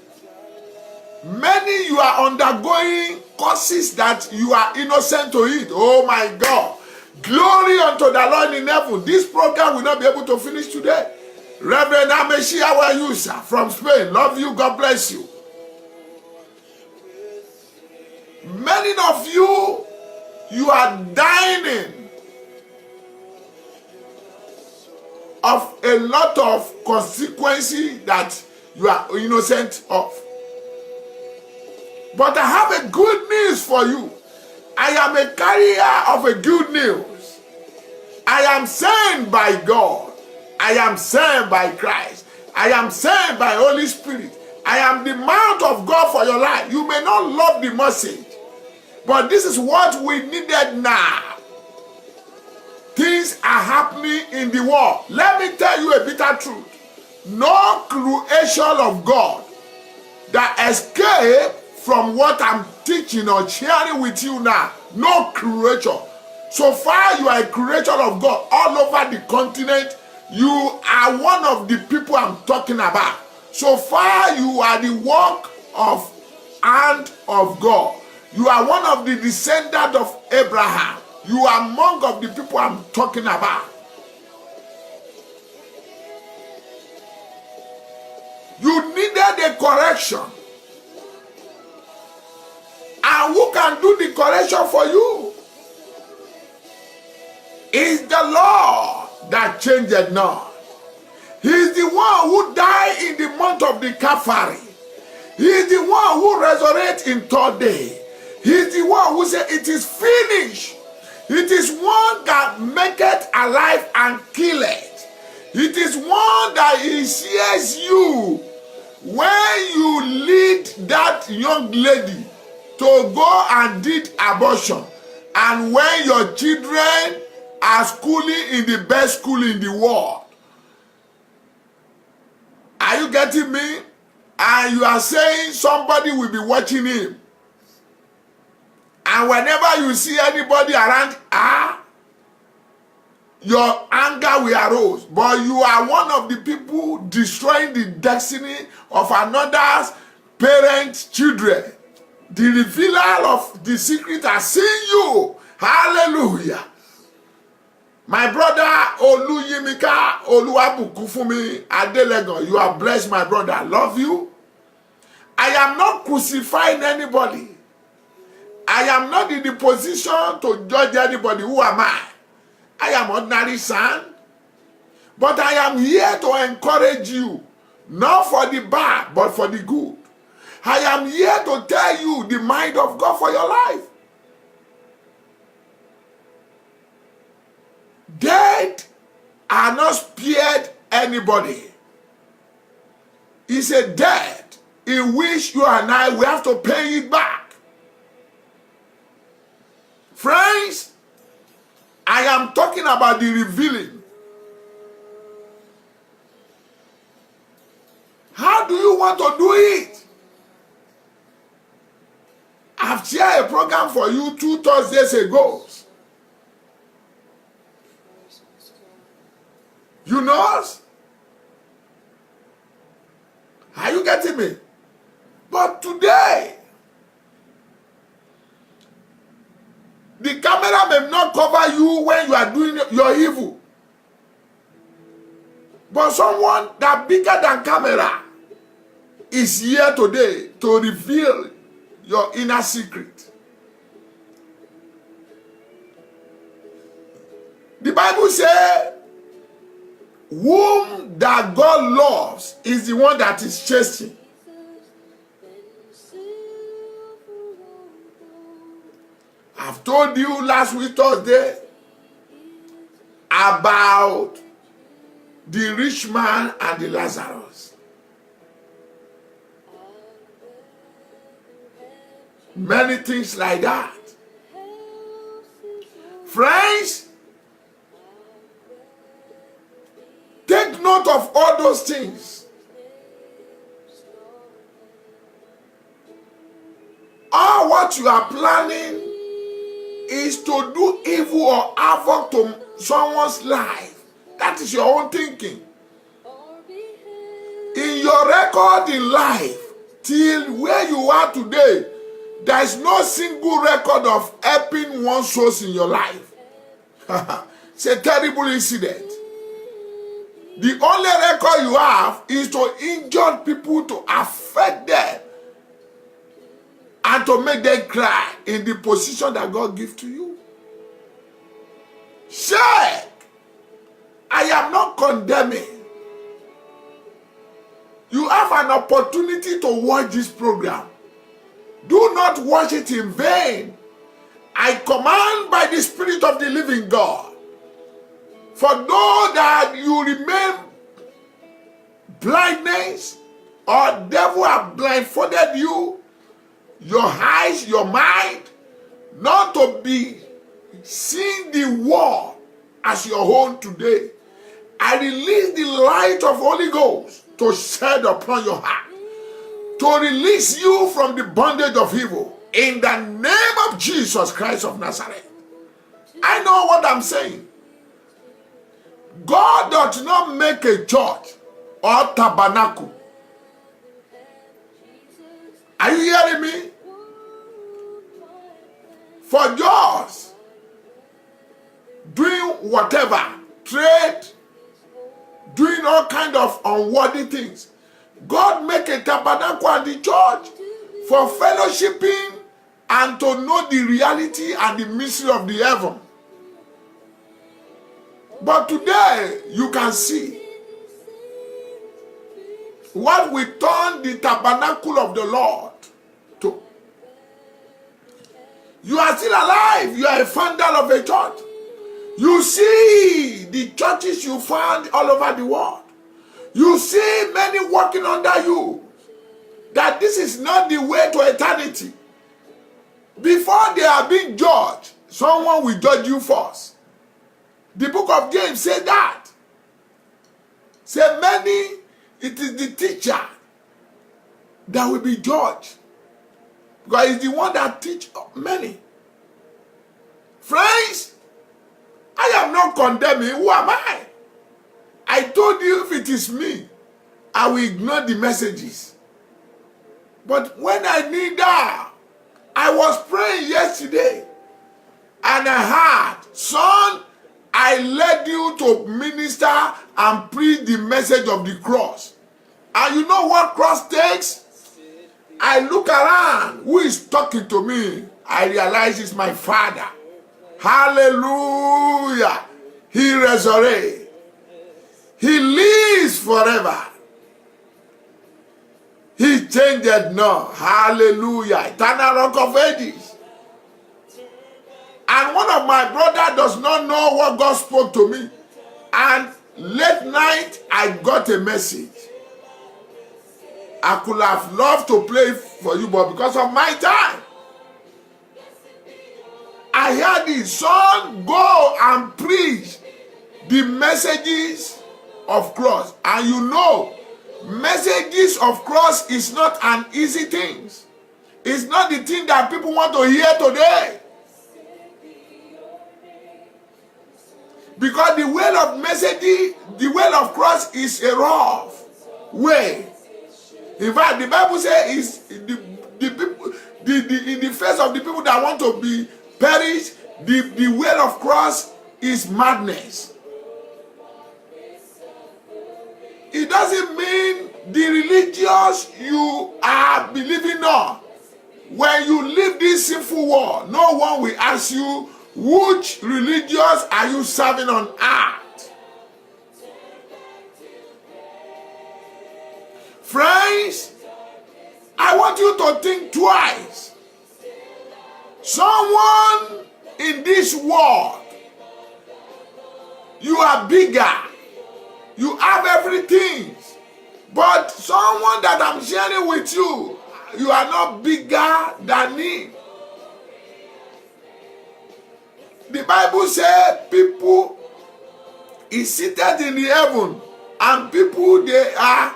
Many you are undergoing causes that you are innocent to it. Oh my God. Glory unto the Lord in heaven. This program will not be able to finish today. Reverend Ameshi, how are you, sir? From Spain. Love you. God bless you. Many of you, you are dying of a lot of consequences that you are innocent of. But I have a good news for you. I am a carrier of a good news. I am sent by God. I am sent by Christ. I am sent by Holy Spirit. I am the mouth of God for your life. You may not love the message, but this is what we needed now. Things are happening in the world. Let me tell you a bitter truth. No creation of God that escape from what I'm teaching or sharing with you now. No creature. So far you are a creature of God all over the continent. You are one of the people I'm talking about. So far you are the work of hand of God. You are one of the descendants of Abraham. You are among of the people I'm talking about. You needed a correction. And who can do the correction for you? It's the Lord that changed not. He's the one who died in the month of the Calvary. He's the one who resurrected in third day. He's the one who said it is finished. It is one that maketh alive and killeth. It is one that he sees you when you lead that young lady to go and did abortion, and when your children are schooling in the best school in the world. Are you getting me? And you are saying somebody will be watching him. And whenever you see anybody around, your anger will arise. But you are one of the people destroying the destiny of another's parents' children. The revealer of the secret has seen you. Hallelujah. My brother Oluyimika Oluwabukufumi Adelegon, you are blessed, my brother. I love you. I am not crucifying anybody. I am not in the position to judge anybody. Who am I? I am ordinary son. But I am here to encourage you. Not for the bad, but for the good. I am here to tell you the mind of God for your life. Death are not spared anybody. It's a debt in which you and I will have to pay it back. Friends, I am talking about the revealing. How do you want to do it? I've shared a program for you 2 Thursdays ago. You know? Are you getting me? But today, the camera may not cover you when you are doing your evil. But someone that bigger than camera is here today to reveal your inner secret. The Bible says, whom that God loves is the one that is chasing. I've told you last week Thursday about the rich man and the Lazarus. Many things like that. Friends, things. All what you are planning is to do evil or havoc to someone's life. That is your own thinking. In your record in life, till where you are today, there is no single record of helping one soul in your life. It's a terrible incident. The only record you have is to injure people, to affect them, and to make them cry in the position that God gives to you. Check. I am not condemning. You have an opportunity to watch this program. Do not watch it in vain. I command by the Spirit of the living God, for though that you remain blindness or devil have blindfolded you, your eyes, your mind, not to be seeing the world as your own today. I release the light of Holy Ghost to shed upon your heart, to release you from the bondage of evil in the name of Jesus Christ of Nazareth. I know what I'm saying. God does not make a church or tabernacle. Are you hearing me? For just doing whatever, trade, doing all kind of unworthy things. God make a tabernacle at the church for fellowshipping and to know the reality and the mystery of the heaven. But today you can see what we turn the tabernacle of the Lord to. You are still alive. You are a founder of a church. You see the churches you found all over the world. You see many working under you. That this is not the way to eternity. Before they are being judged, someone will judge you first. The book of James said that. Say many, it is the teacher that will be judged. Because it's the one that teach many. Friends, I am not condemning. Who am I? I told you if it is me, I will ignore the messages. But when I need that, I was praying yesterday and I heard, son, I led you to minister and preach the message of the cross. And you know what cross takes? I look around, who is talking to me? I realize it's my Father. Hallelujah. He resurrected. He lives forever. He changed not. Hallelujah. Eternal Rock of Ages. And one of my brothers does not know what God spoke to me. And late night, I got a message. I could have loved to play for you, but because of my time, I heard this, son, go and preach the messages of cross. And you know, messages of cross is not an easy thing. It's not the thing that people want to hear today. Because the way of messaging, the way of cross is a rough way. In fact, the Bible says the people, in the face of the people that want to be perished, the way of cross is madness. It doesn't mean the religious you are believing on. When you live this sinful world, no one will ask you, which religious are you serving on earth? Friends, I want you to think twice. Someone in this world, you are bigger. You have everything. But someone that I'm sharing with you, you are not bigger than him. The Bible says people is seated in the heaven And people, they are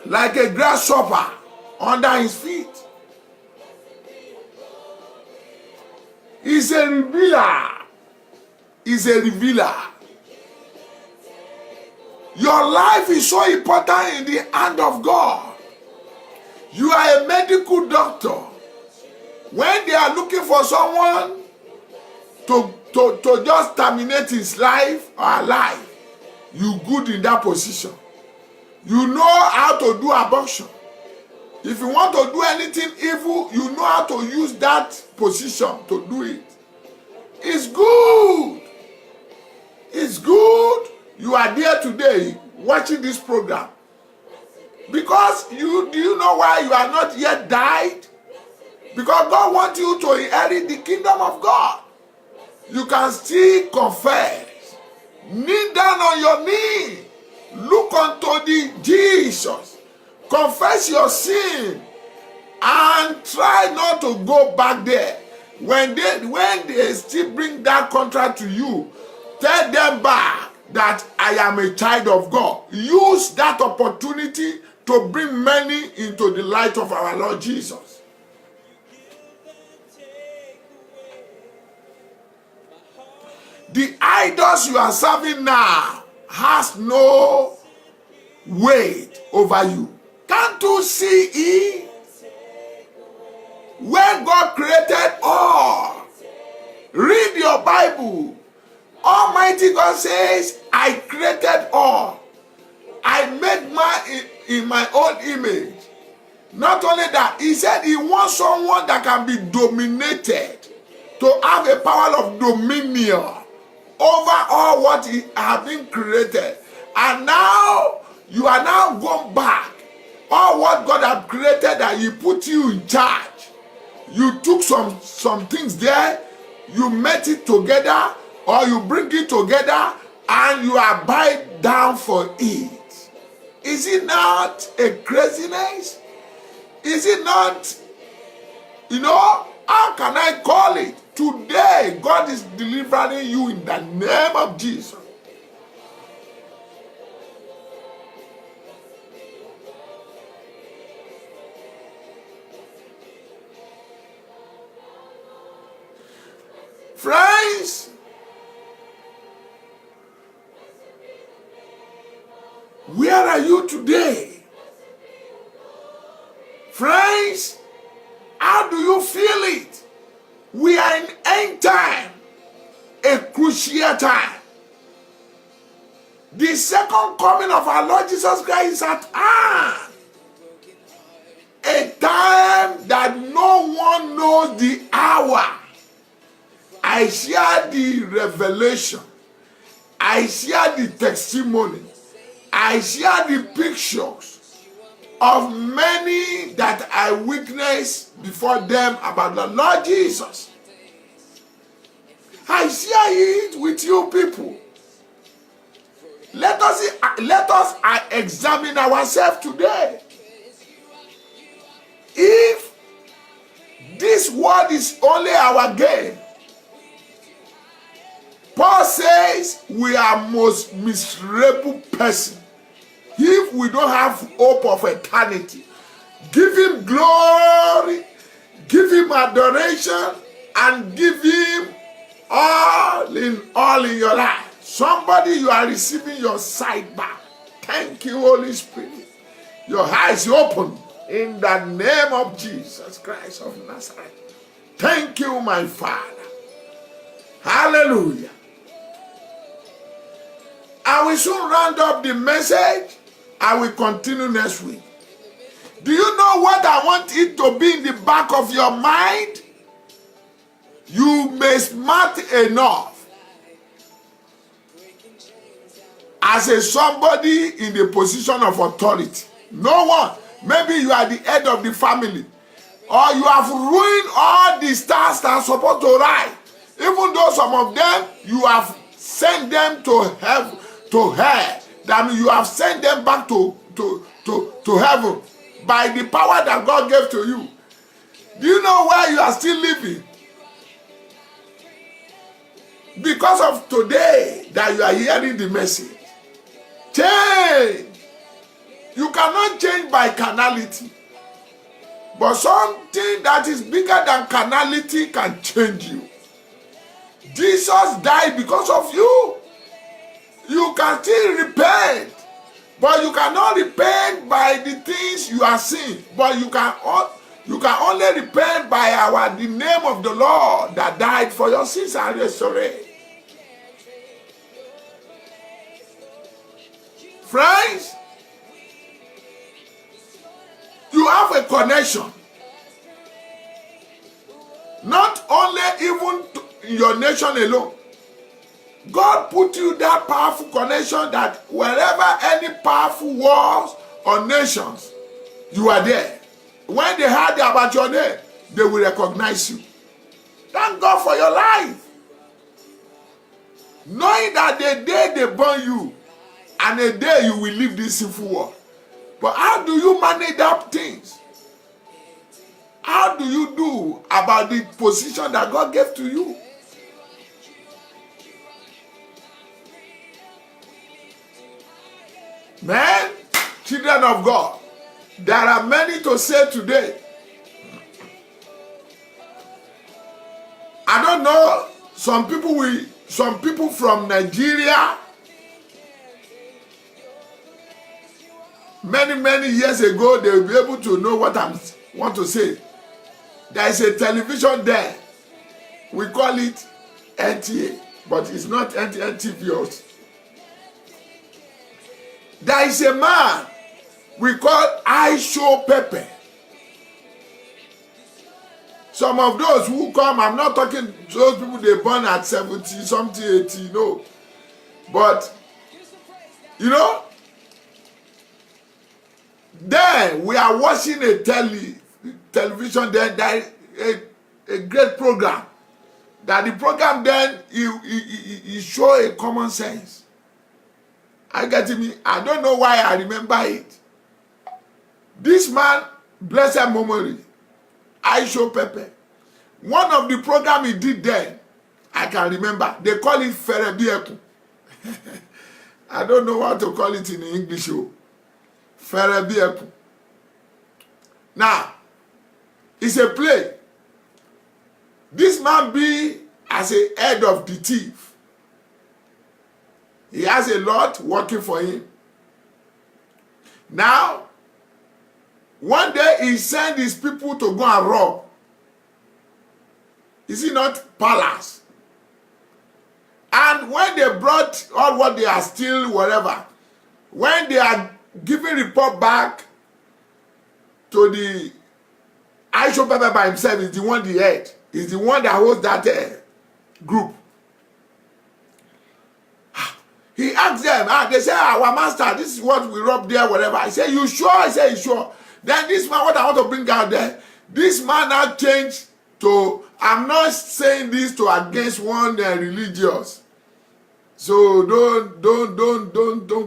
like a grasshopper under his feet. He's a revealer. He's a revealer. Your life is so important in the hand of God. You are a medical doctor. When they are looking for someone to just terminate his life or her life, you good in that position. You know how to do abortion. If you want to do anything evil, you know how to use that position to do it. It's good. It's good. You are there today watching this program. Because do you know why you are not yet died? Because God wants you to inherit the kingdom of God. You can still confess. Kneel down on your knee. Look unto the Jesus. Confess your sin. And try not to go back there. When they still bring that contract to you, tell them back that I am a child of God. Use that opportunity to bring many into the light of our Lord Jesus. The idols you are serving now has no weight over you. Can't you see it? When God created all, read your Bible. Almighty God says, I created all. I made man in my own image. Not only that, he said he wants someone that can be dominated, to have a power of dominion over all what he has been created. And now, you are now going back. All what God has created, that he put you in charge. You took some things there, you met it together, or you bring it together, and you abide down for it. Is it not a craziness? Is it not, how can I call it? Today, God is delivering you in the name of Jesus. Friends, where are you today? Friends, how do you feel it? We are in end time, a crucial time. The second coming of our Lord Jesus Christ is at hand. A time that no one knows the hour. I share the revelation. I share the testimony. I share the pictures of many that I witnessed before them about the Lord Jesus. I share it with you people. Let us examine ourselves today. If this world is only our gain, Paul says we are most miserable person if we don't have hope of eternity. Give him glory, give him adoration, and give him all in your life. Somebody, you are receiving your sight back. Thank you, Holy Spirit. Your eyes open in the name of Jesus Christ of Nazareth. Thank you, my Father. Hallelujah. I will soon round up the message. I will continue next week. Do you know what I want it to be in the back of your mind? You may smart enough as a somebody in the position of authority. No one. Maybe you are the head of the family, or you have ruined all the stars that are supposed to rise. Even though some of them you have sent them to hell. That means you have sent them back to heaven by the power that God gave to you. Do you know where you are still living? Because of today that you are hearing the message. Change. You cannot change by carnality. But something that is bigger than carnality can change you. Jesus died because of you. You can still repent. But you cannot repent by the things you are seeing. But you can only repent by the name of the Lord that died for your sins and restoration. Friends, you have a connection. Not only even in your nation alone. God put you that powerful connection that wherever any powerful wars or nations, you are there. When they heard about your name, they will recognize you. Thank God for your life. Knowing that the day they burn you, and the day you will leave this sinful world. But how do you manage that things? How do you do about the position that God gave to you? Man, children of God, there are many to say today. I don't know, some people from Nigeria, many years ago, they will be able to know what I want to say. There is a television there. We call it NTA, but it's not NTV. There is a man we call Aisho Pepe. Some of those who come, I'm not talking to those people they born at 70, something, 80, no. But, you know, then we are watching a television, then there is a great program. That the program then, you show a common sense. I get me. I don't know why I remember it. This man, blessed memory, Aisho Pepe. One of the program he did then, I can remember. They call it Ferebieku. I don't know what to call it in English. Ferebieku. Now, it's a play. This man be as a head of the thief. He has a lot working for him. Now, one day he sent his people to go and rob. Is it not palace? And when they brought all what they are stealing, whatever, when they are giving report back to the Aisho Pepe by himself, is the one the head, is the one that holds that group. He asked them, they say, our master, this is what we robbed there, whatever. I say, you sure? I say, you sure? Then this man, what I want to bring out there, this man now changed to, I'm not saying this to against one religious. So don't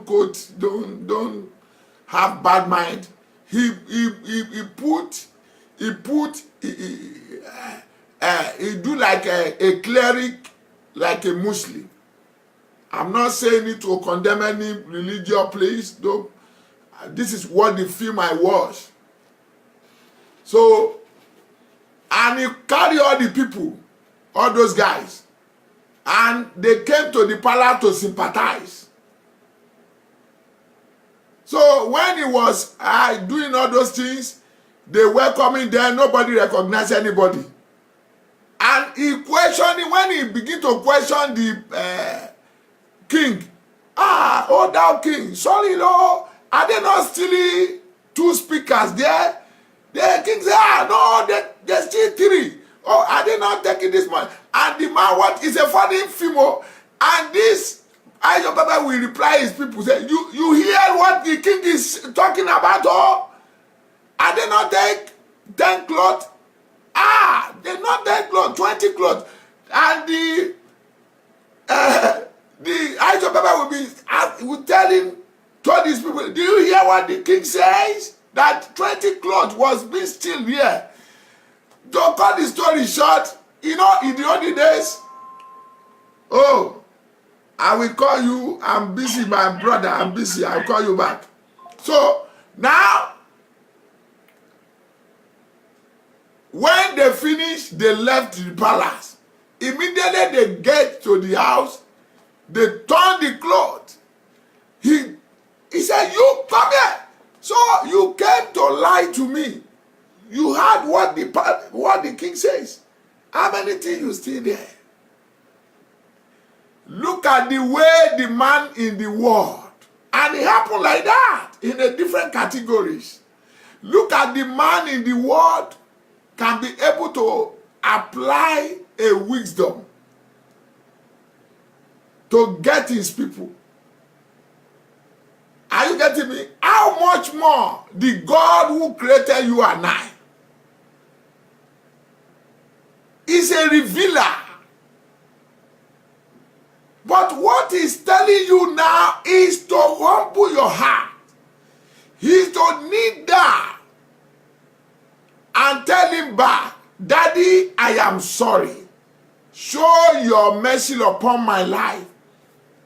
quote, don't have bad mind. He do like a cleric, like a Muslim. I'm not saying it to condemn any religious place, though. This is what the film I watched. So, and he carried all the people, all those guys, and they came to the palace to sympathize. So when he was doing all those things, they welcoming them, nobody recognized anybody. And he questioned, when he began to question the king, oh thou king, sorry Lord, are they not stealing 2 speakers there? The king said, no, there's still 3. Oh, are they not taking this money? And the man, what is a funny female? And this Aisho Pepe will reply his people, say, you hear what the king is talking about? Oh, are they not take 10 cloth? They not 10 cloth, 20 cloth. And the Aisho Pepe will told these people, do you hear what the king says? That 20 cloth was being still here. To cut the story short, you know, in the olden days, I will call you. I'm busy, my brother. I'm busy. I'll call you back. So now, when they finished, they left the palace. Immediately they get to the house, they turn the cloth. He said, you come here. So you came to lie to me. You heard what the king says. How many things you still there? Look at the way the man in the world. And it happened like that in the different categories. Look at the man in the world can be able to apply a wisdom to get his people. Are you getting me? How much more the God who created you and I is a revealer. But what he's telling you now is to humble your heart. He's to kneel down and tell him back, Daddy, I am sorry. Show your mercy upon my life.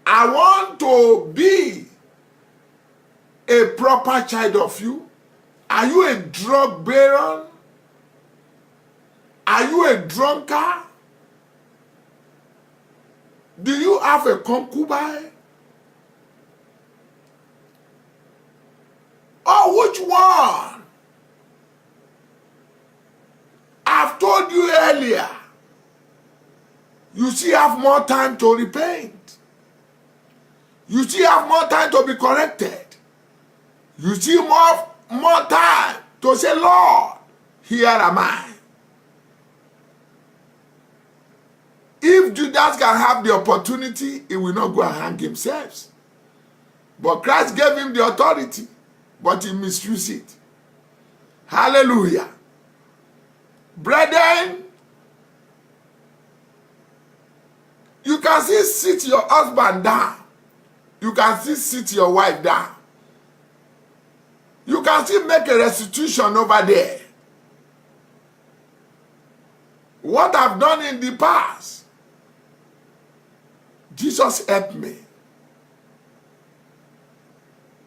I want to be a proper child of you. Are you a drug baron? Are you a drunkard? Do you have a concubine? Or which one? I've told you earlier, you still have more time to repent. You still have more time to be corrected. You still have more time to say, Lord, here am I. If Judas can have the opportunity, he will not go and hang himself. But Christ gave him the authority, but he misused it. Hallelujah. Brethren, you can still sit your husband down. You can still sit your wife down. You can still make a restitution over there. What I've done in the past, Jesus help me.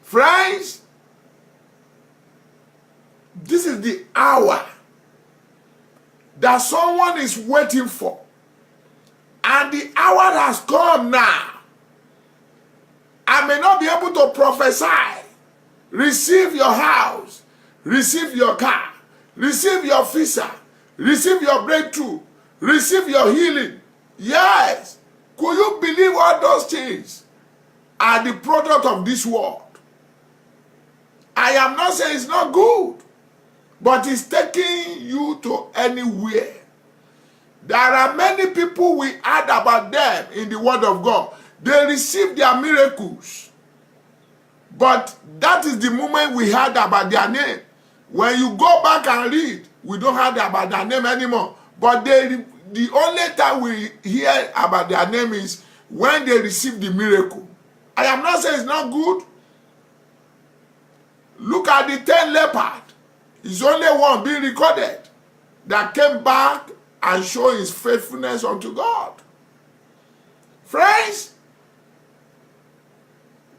Friends, this is the hour that someone is waiting for. And the hour has come now. I may not be able to prophesy. Receive your house. Receive your car. Receive your visa. Receive your breakthrough. Receive your healing. Yes. Could you believe all those things are the product of this world? I am not saying it's not good, but it's taking you to anywhere. There are many people we heard about them in the Word of God. They received their miracles. But that is the moment we heard about their name. When you go back and read, we don't hear about their name anymore. But the only time we hear about their name is when they receive the miracle. I am not saying it's not good. Look at the 10 lepers. It's only one being recorded that came back and showed his faithfulness unto God. Friends,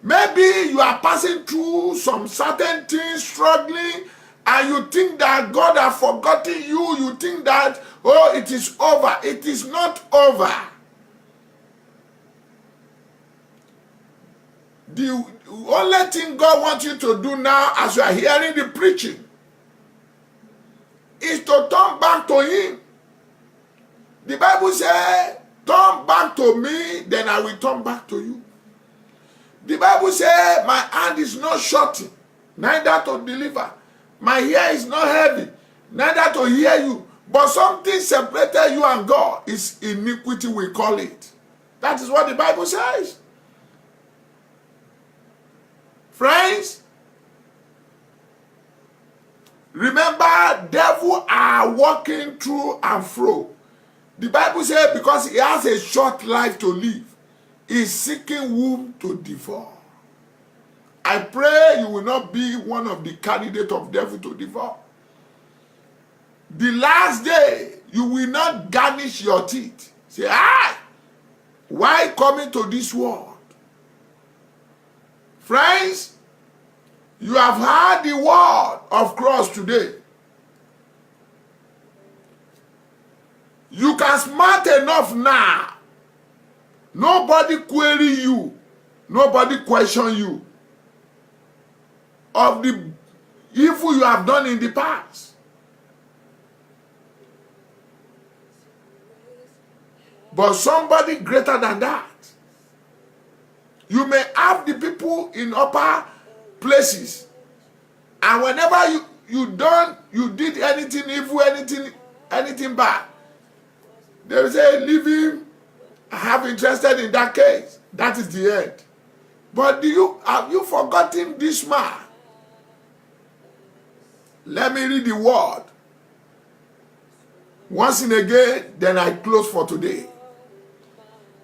maybe you are passing through some certain things, struggling, and you think that God has forgotten you. You think that, oh, it is over. It is not over. The only thing God wants you to do now, as you are hearing the preaching, is to turn back to Him. The Bible says, turn back to me, then I will turn back to you. The Bible says, my hand is not shortened, neither to deliver. My ear is not heavy, neither to hear you. But something separated you and God is iniquity, we call it. That is what the Bible says. Friends, remember, devil are walking through and fro. The Bible says because he has a short life to live, he is seeking whom to devour. I pray you will not be one of the candidates of devil to devour. The last day, you will not garnish your teeth. Say, ah, Why coming to this world? Friends, you have heard the word of cross today. You can smart enough now. Nobody query you. Nobody question you of the evil you have done in the past. But somebody greater than that. You may have the people in upper places, and whenever you did anything evil, anything bad, they will say, leave him. I have interested in that case. That is the end. But have you forgotten this man? Let me read the word once and again, then I close for today.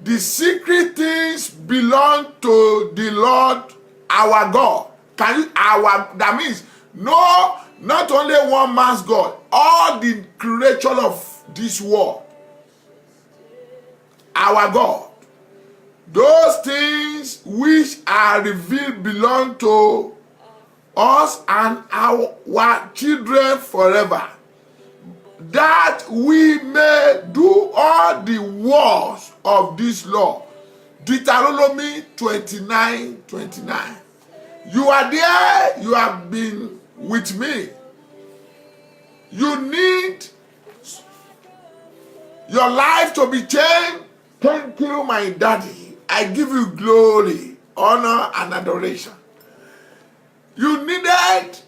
The secret things belong to the Lord our God. That means not only one man's God, all the creature of this world. Our God. Those things which are revealed belong to us and our children forever, that we may do all the works of this law. Deuteronomy 29:29. You are there, you have been with me. You need your life to be changed. Thank you, my daddy. I give you glory, honor, and adoration. You needed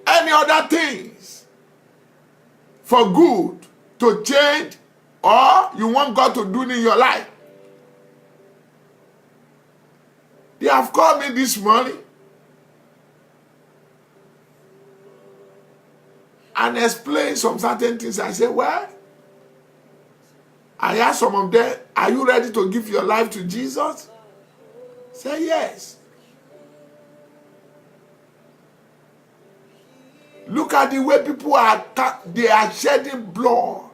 any other things for good to change, or you want God to do in your life. They have called me this morning and explained some certain things. I said, well, I asked some of them, are you ready to give your life to Jesus? Say yes. Look at the way people they are shedding blood.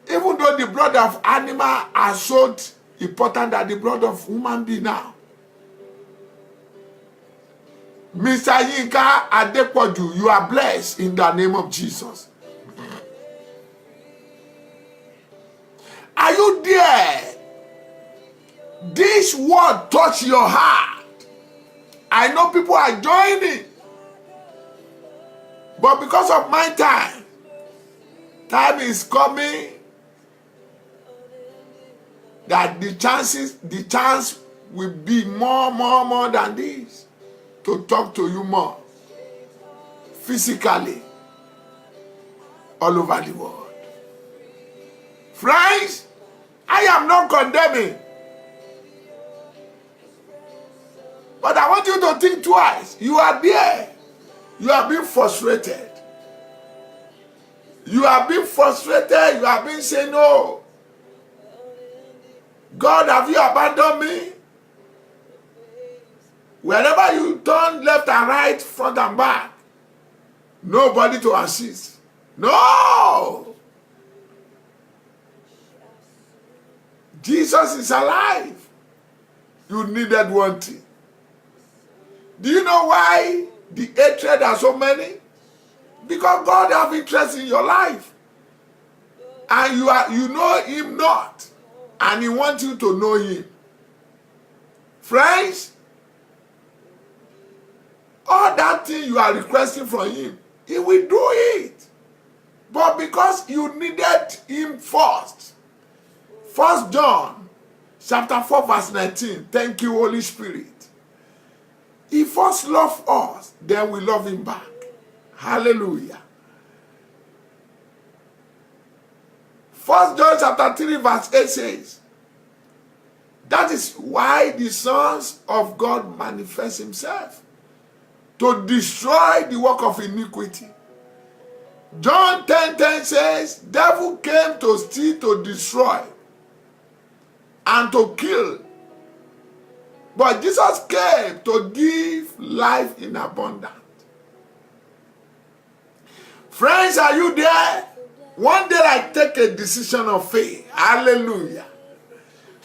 Even though the blood of animal are so important than the blood of human being now. Mr. Yinka Adepoju, you are blessed in the name of Jesus. Are you there? This word touch your heart. I know people are joining. But because of my time is coming that the chance will be more than this to talk to you more physically all over the world. Friends, I am not condemning, but I want you to think twice. You are there. You are being frustrated. You are being frustrated. You are being saying, no. God, have you abandoned me? Wherever you turn left and right, front and back, nobody to assist. No! Jesus is alive. You needed one thing. Do you know why the hatred are so many? Because God have interest in your life. And you know him not. And he wants you to know him. Friends, all that thing you are requesting from him, he will do it. But because you needed him first. 1 John chapter 4 verse 19. Thank you, Holy Spirit. He first loved us, then we love him back. Hallelujah. 1 John chapter 3 verse 8 says, that is why the sons of God manifest himself, to destroy the work of iniquity. John 10:10 says, devil came to steal, to destroy, and to kill. But Jesus came to give life in abundance. Friends, are you there? One day I take a decision of faith. Hallelujah.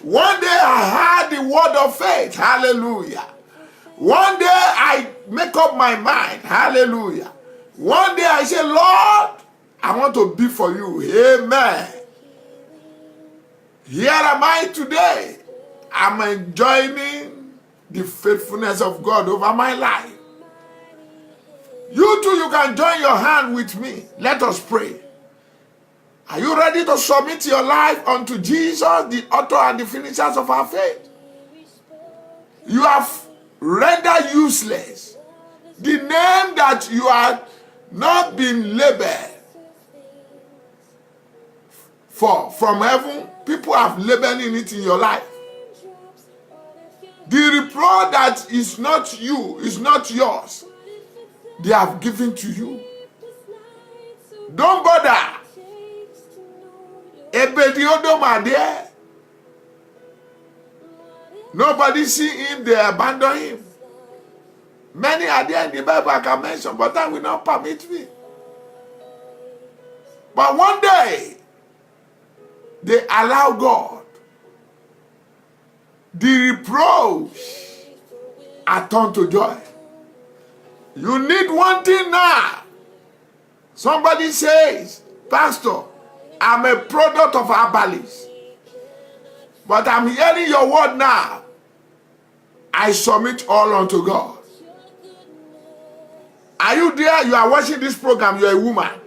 One day I heard the word of faith. Hallelujah. One day I make up my mind. Hallelujah. One day I say, Lord, I want to be for you. Amen. Here am I today. I'm enjoying the faithfulness of God over my life. You too, you can join your hand with me. Let us pray. Are you ready to submit your life unto Jesus, the author and the finishers of our faith? You have rendered useless the name that you have not been labeled for from heaven. People have labeled it in your life. The reproach that is not you, is not yours, they have given to you. Don't bother. Nobody see him, they abandon him. Many are there in the Bible I can mention, but that will not permit me. But one day, they allow God. The reproach are turned to joy. You need one thing now. Somebody says, Pastor, I'm a product of Herbalist, but I'm hearing your word now. I submit all unto God. Are you there? You are watching this program. You are a woman.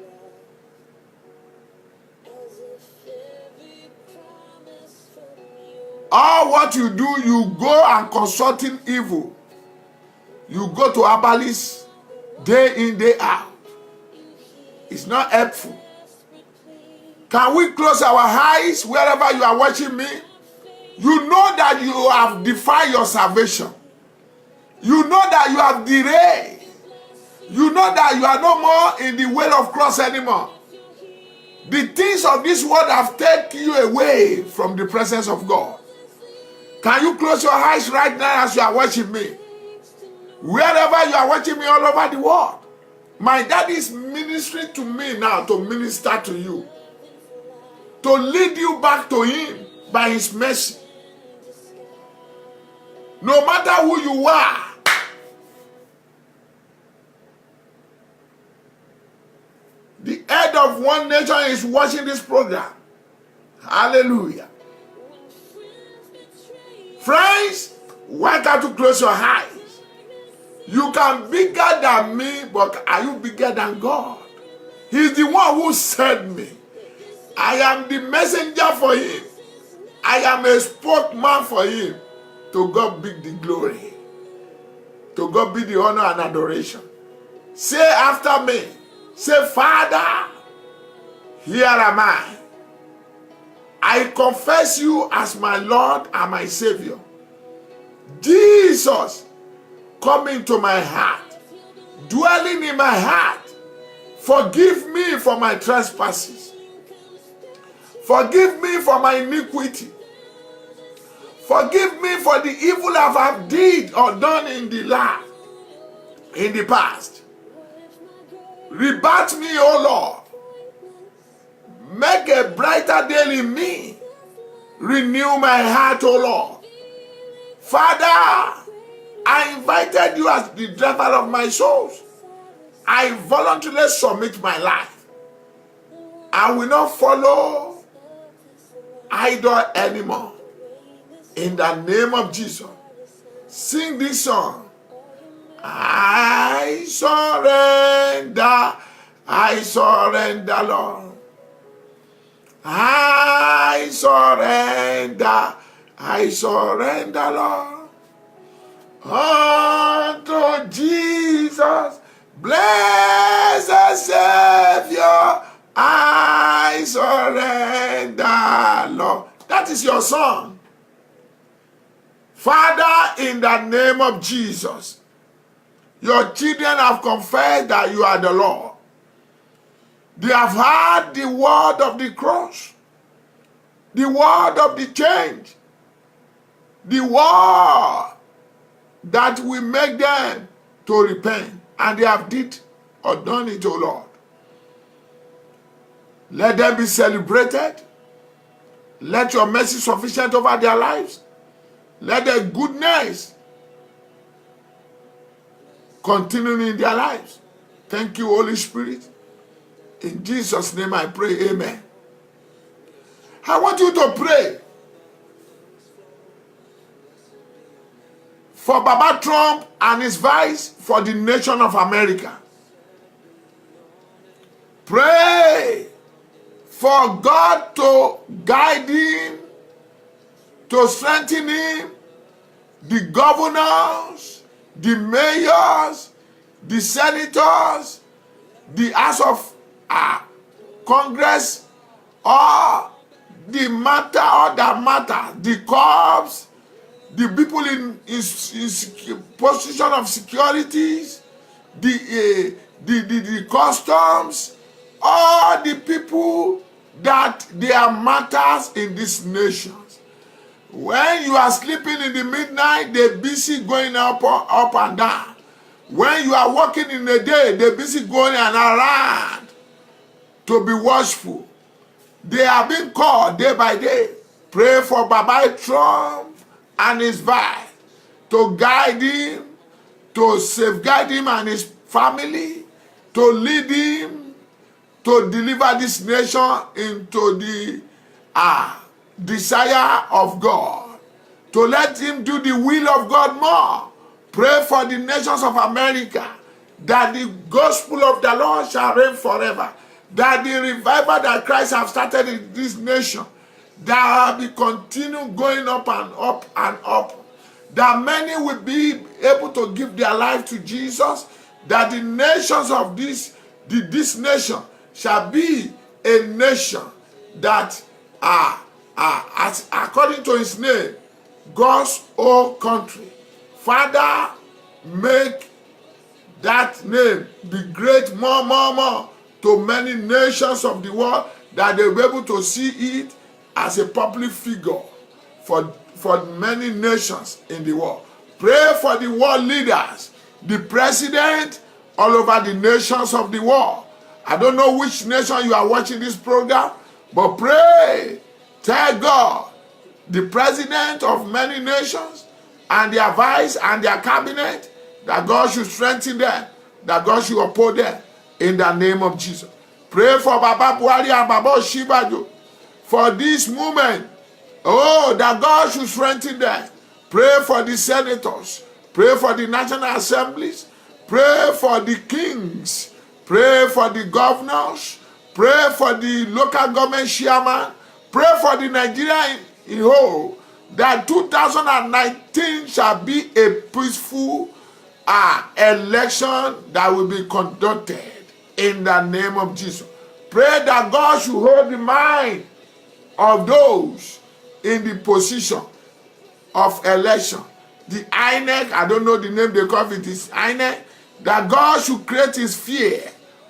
All what you do, you go and consulting evil. You go to Herbalist day in, day out. It's not helpful. Can we close our eyes wherever you are watching me? You know that you have defied your salvation. You know that you have derailed. You know that you are no more in the way of cross anymore. The things of this world have taken you away from the presence of God. Can you close your eyes right now as you are watching me? Wherever you are watching me all over the world. My dad is ministering to me now to minister to you. To lead you back to him by his mercy. No matter who you are. The head of one nation is watching this program. Hallelujah. Friends, why can't you close your eyes? You can be bigger than me, but are you bigger than God? He's the one who sent me. I am the messenger for him. I am a spokesman for him. To God be the glory. To God be the honor and adoration. Say after me. Say, Father, here am I. I confess you as my Lord and my Savior. Jesus, come into my heart. Dwelling in my heart. Forgive me for my trespasses. Forgive me for my iniquity. Forgive me for the evil I have did or done in the past. Rebut me, O Lord. Make a brighter day in me. Renew my heart, O Lord. Father, I invited you as the driver of my souls. I voluntarily submit my life. I will not follow idol anymore. In the name of Jesus. Sing this song. I surrender, Lord. I surrender, Lord. Unto Jesus, blessed Savior, I surrender, Lord. That is your song. Father, in the name of Jesus, your children have confessed that you are the Lord. They have heard the word of the cross, the word of the change, the word that will make them to repent. And they have did or done it, O Lord. Let them be celebrated. Let your mercy sufficient over their lives. Let the goodness continue in their lives. Thank you, Holy Spirit. In Jesus' name I pray, amen. I want you to pray for Baba Trump and his vice for the nation of America. Pray for God to guide him, to strengthen him, the governors, the mayors, the senators, the House of Congress, or the matter or that matter, the corps, the people in position of securities, the customs, all the people that there matters in these nations. When you are sleeping in the midnight, they're busy going up and down. When you are working in the day, they're busy going and around to be watchful. They are being called day by day. Pray for Baba Trump and his wife to guide him, to safeguard him and his family, to lead him, to deliver this nation into the desire of God, to let him do the will of God more. Pray for the nations of America, that the gospel of the Lord shall reign forever, that the revival that Christ has started in this nation, that will be continue going up and up and up, that many will be able to give their life to Jesus, that the nations of this nation shall be a nation that as according to his name, God's own country. Father, make that name be great more to many nations of the world, that they will be able to see it as a public figure for many nations in the world. Pray for the world leaders, the president, all over the nations of the world. I don't know which nation you are watching this program, but pray. Tell God, the president of many nations and their vice and their cabinet, that God should strengthen them, that God should uphold them in the name of Jesus. Pray for Baba Buhari and Baba Shibaju for this movement. Oh, that God should strengthen them. Pray for the senators. Pray for the national assemblies. Pray for the kings. Pray for the governors. Pray for the local government chairman. Pray for the Nigeria in whole, that 2019 shall be a peaceful election that will be conducted in the name of Jesus. Pray that God should hold the mind of those in the position of election. The INEC, I don't know the name they call it, is INEC, that God should create his fear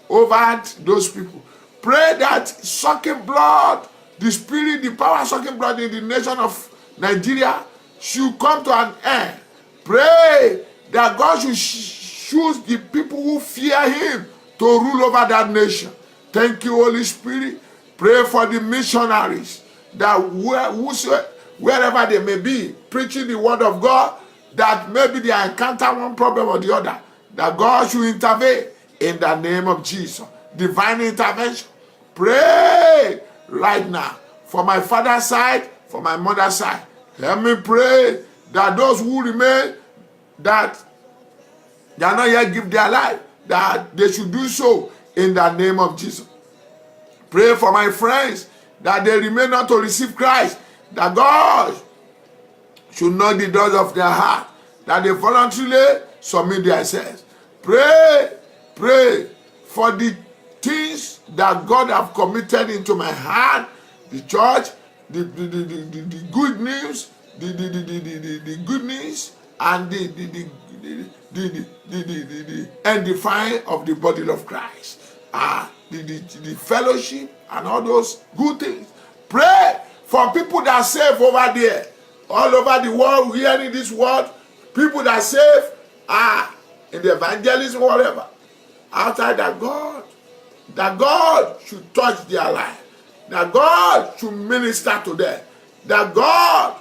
over those people. Pray that sucking blood, the spirit, the power sucking blood in the nation of Nigeria should come to an end. Pray that God should choose the people who fear him to rule over that nation. Thank you, Holy Spirit. Pray for the missionaries, that wherever they may be, preaching the word of God, that maybe they encounter one problem or the other, that God should intervene in the name of Jesus. Divine intervention. Pray right now for my father's side, for my mother's side. Let me pray that those who remain, that they are not yet give their life, that they should do so in the name of Jesus. Pray for my friends, that they remain not to receive Christ, that God should knock the doors of their heart, that they voluntarily submit themselves. Pray for the things that God have committed into my heart, the church, the good news, the good news, and the edifying of the body of Christ, the fellowship and all those good things. Pray for people that are safe over there, all over the world, hearing this word, people that are safe in the evangelism, whatever. Outside that, God that God should touch their life, that God should minister to them, that God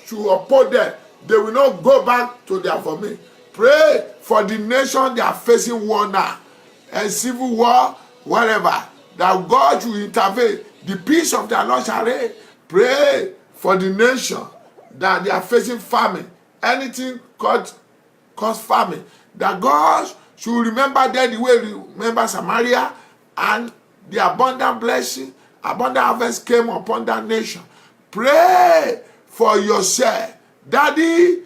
should uphold them. They will not go back to their vomit. Pray for the nation they are facing war now, and civil war, whatever, that God should intervene. The peace of the Lord shall reign. Pray for the nation that they are facing famine, anything cause famine, that God should remember them the way He remember Samaria, and the abundant blessing, abundant harvest came upon that nation. Pray for yourself. Daddy,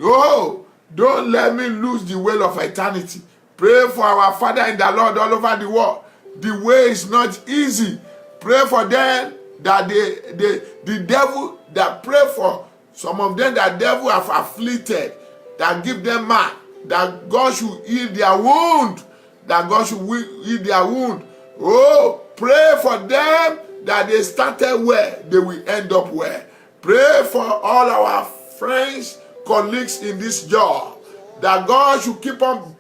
oh, don't let me lose the way of eternity. Pray for our Father in the Lord all over the world. The way is not easy. Pray for them that the devil, that pray for some of them that devil have afflicted, that give them man, that God should heal their wound, that God should heal their wound. Oh, pray for them that they started where they will end up where. Pray for all our friends, colleagues in this job, that God should keep on,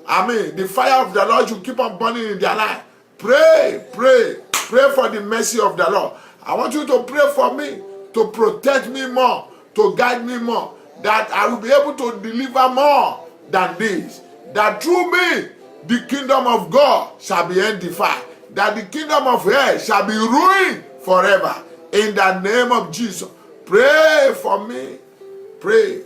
the fire of the Lord should keep on burning in their life. Pray for the mercy of the Lord. I want you to pray for me, to protect me more, to guide me more, that I will be able to deliver more than this, that through me the kingdom of God shall be edified, that the kingdom of hell shall be ruined forever. In the name of Jesus, pray for me. Pray.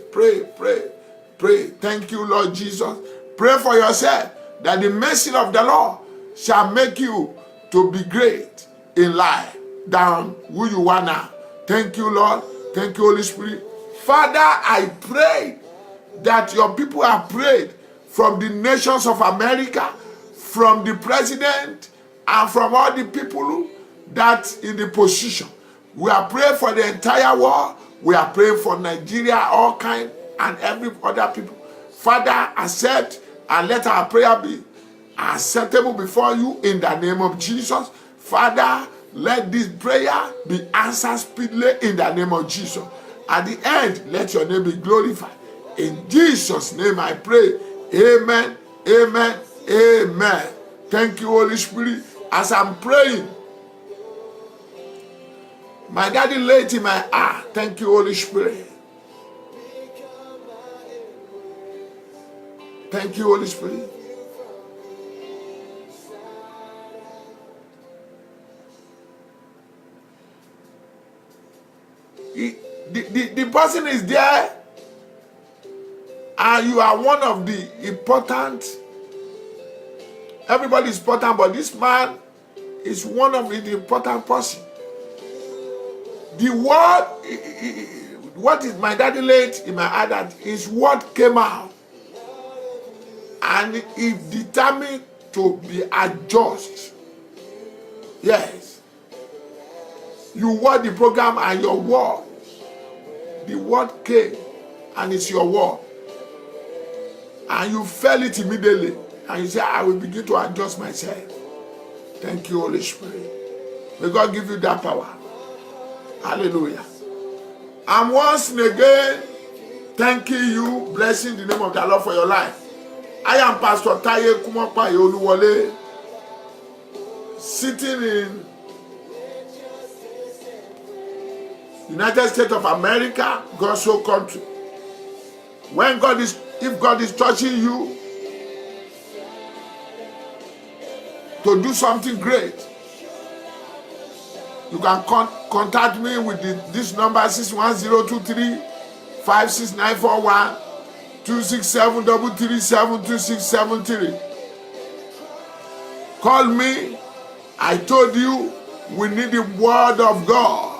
Thank you, Lord Jesus. Pray for yourself, that the mercy of the Lord shall make you to be great in life than who you are now. Thank you, Lord. Thank you, Holy Spirit. Father, I pray that your people are prayed from the nations of America, from the president, and from all the people that in the position. We are praying for the entire world. We are praying for Nigeria, all kind, and every other people. Father, accept and let our prayer be acceptable before you in the name of Jesus. Father, let this prayer be answered speedily in the name of Jesus. At the end, let your name be glorified. In Jesus' name I pray. Amen, amen, amen. Thank you, Holy Spirit. As I'm praying, my daddy laid in my heart. Thank you, Holy Spirit. Thank you, Holy Spirit. The person is there, and you are one of the important. Everybody is important, but this man is one of the important person. The word, what is my daddy laid in my heart, that his word came out, and he determined to be adjust. Yes. You watch the program and your word. The word came and it's your word. And you felt it immediately. And you say, I will begin to adjust myself. Thank you, Holy Spirit. May God give you that power. Hallelujah. And once again, thanking you, blessing the name of the Lord for your life. I am Pastor Taye Kumopaye Oluwole, sitting in United States of America, God's whole country. If God is touching you to do something great, you can contact me with this number 61023 56941 267 3372673. Call me. I told you we need the word of God.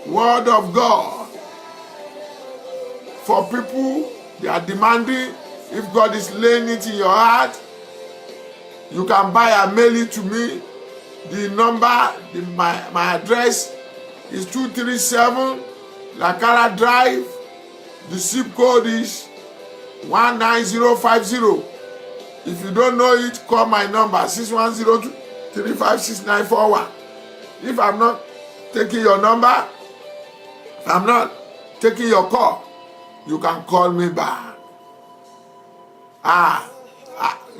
Word of God. For people, they are demanding. If God is laying it in your heart, you can buy and mail it to me. The number, my address is 237 Lakara Drive. The zip code is 19050. If you don't know it, call my number 610-356941. If I'm not taking your number, if I'm not taking your call, you can call me back.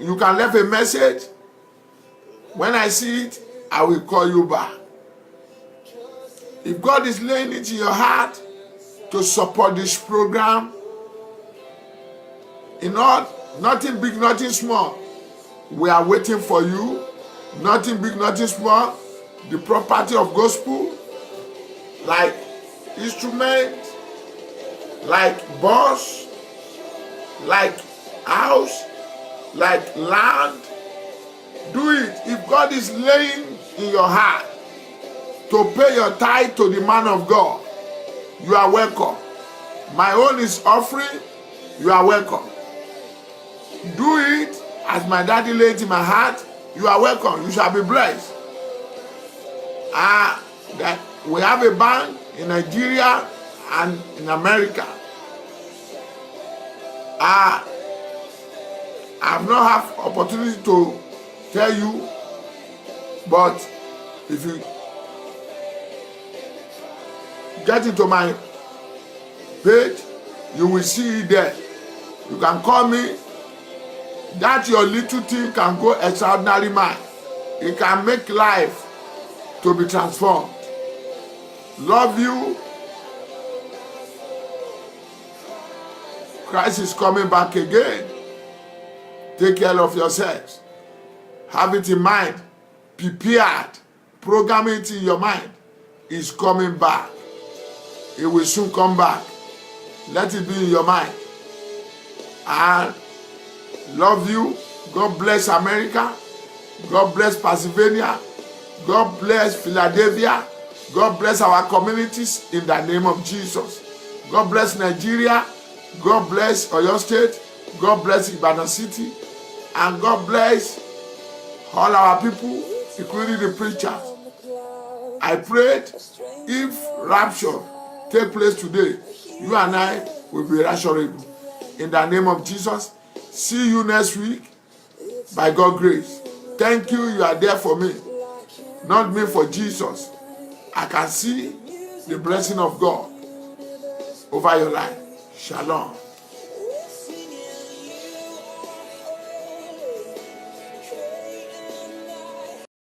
you can leave a message. When I see it, I will call you back. If God is laying it in your heart to support this program, nothing big, nothing small, we are waiting for you. Nothing big, nothing small. The property of gospel, like instrument, like bus, like house, like land. Do it. If God is laying in your heart to pay your tithe to the man of God, you are welcome. My own is offering. You are welcome. Do it as my daddy laid it in my heart. You are welcome. You shall be blessed. That we have a bank in Nigeria and in America. I have not had opportunity to tell you, but if you get into my page, you will see it there. You can call me. That your little thing can go extraordinary man. It can make life to be transformed. Love you. Christ is coming back again. Take care of yourselves. Have it in mind. Prepared. Program it in your mind. He's coming back. He will soon come back. Let it be in your mind. And love you. God bless America. God bless Pennsylvania. God bless Philadelphia. God bless our communities in the name of Jesus. God bless Nigeria. God bless Oyo State. God bless Ibadan City. And God bless all our people, including the preachers. I prayed if rapture take place today, you and I will be rapturable. In the name of Jesus. See you next week by God's grace. Thank you. You are there for me. Not me for Jesus. I can see the blessing of God over your life. Shalom.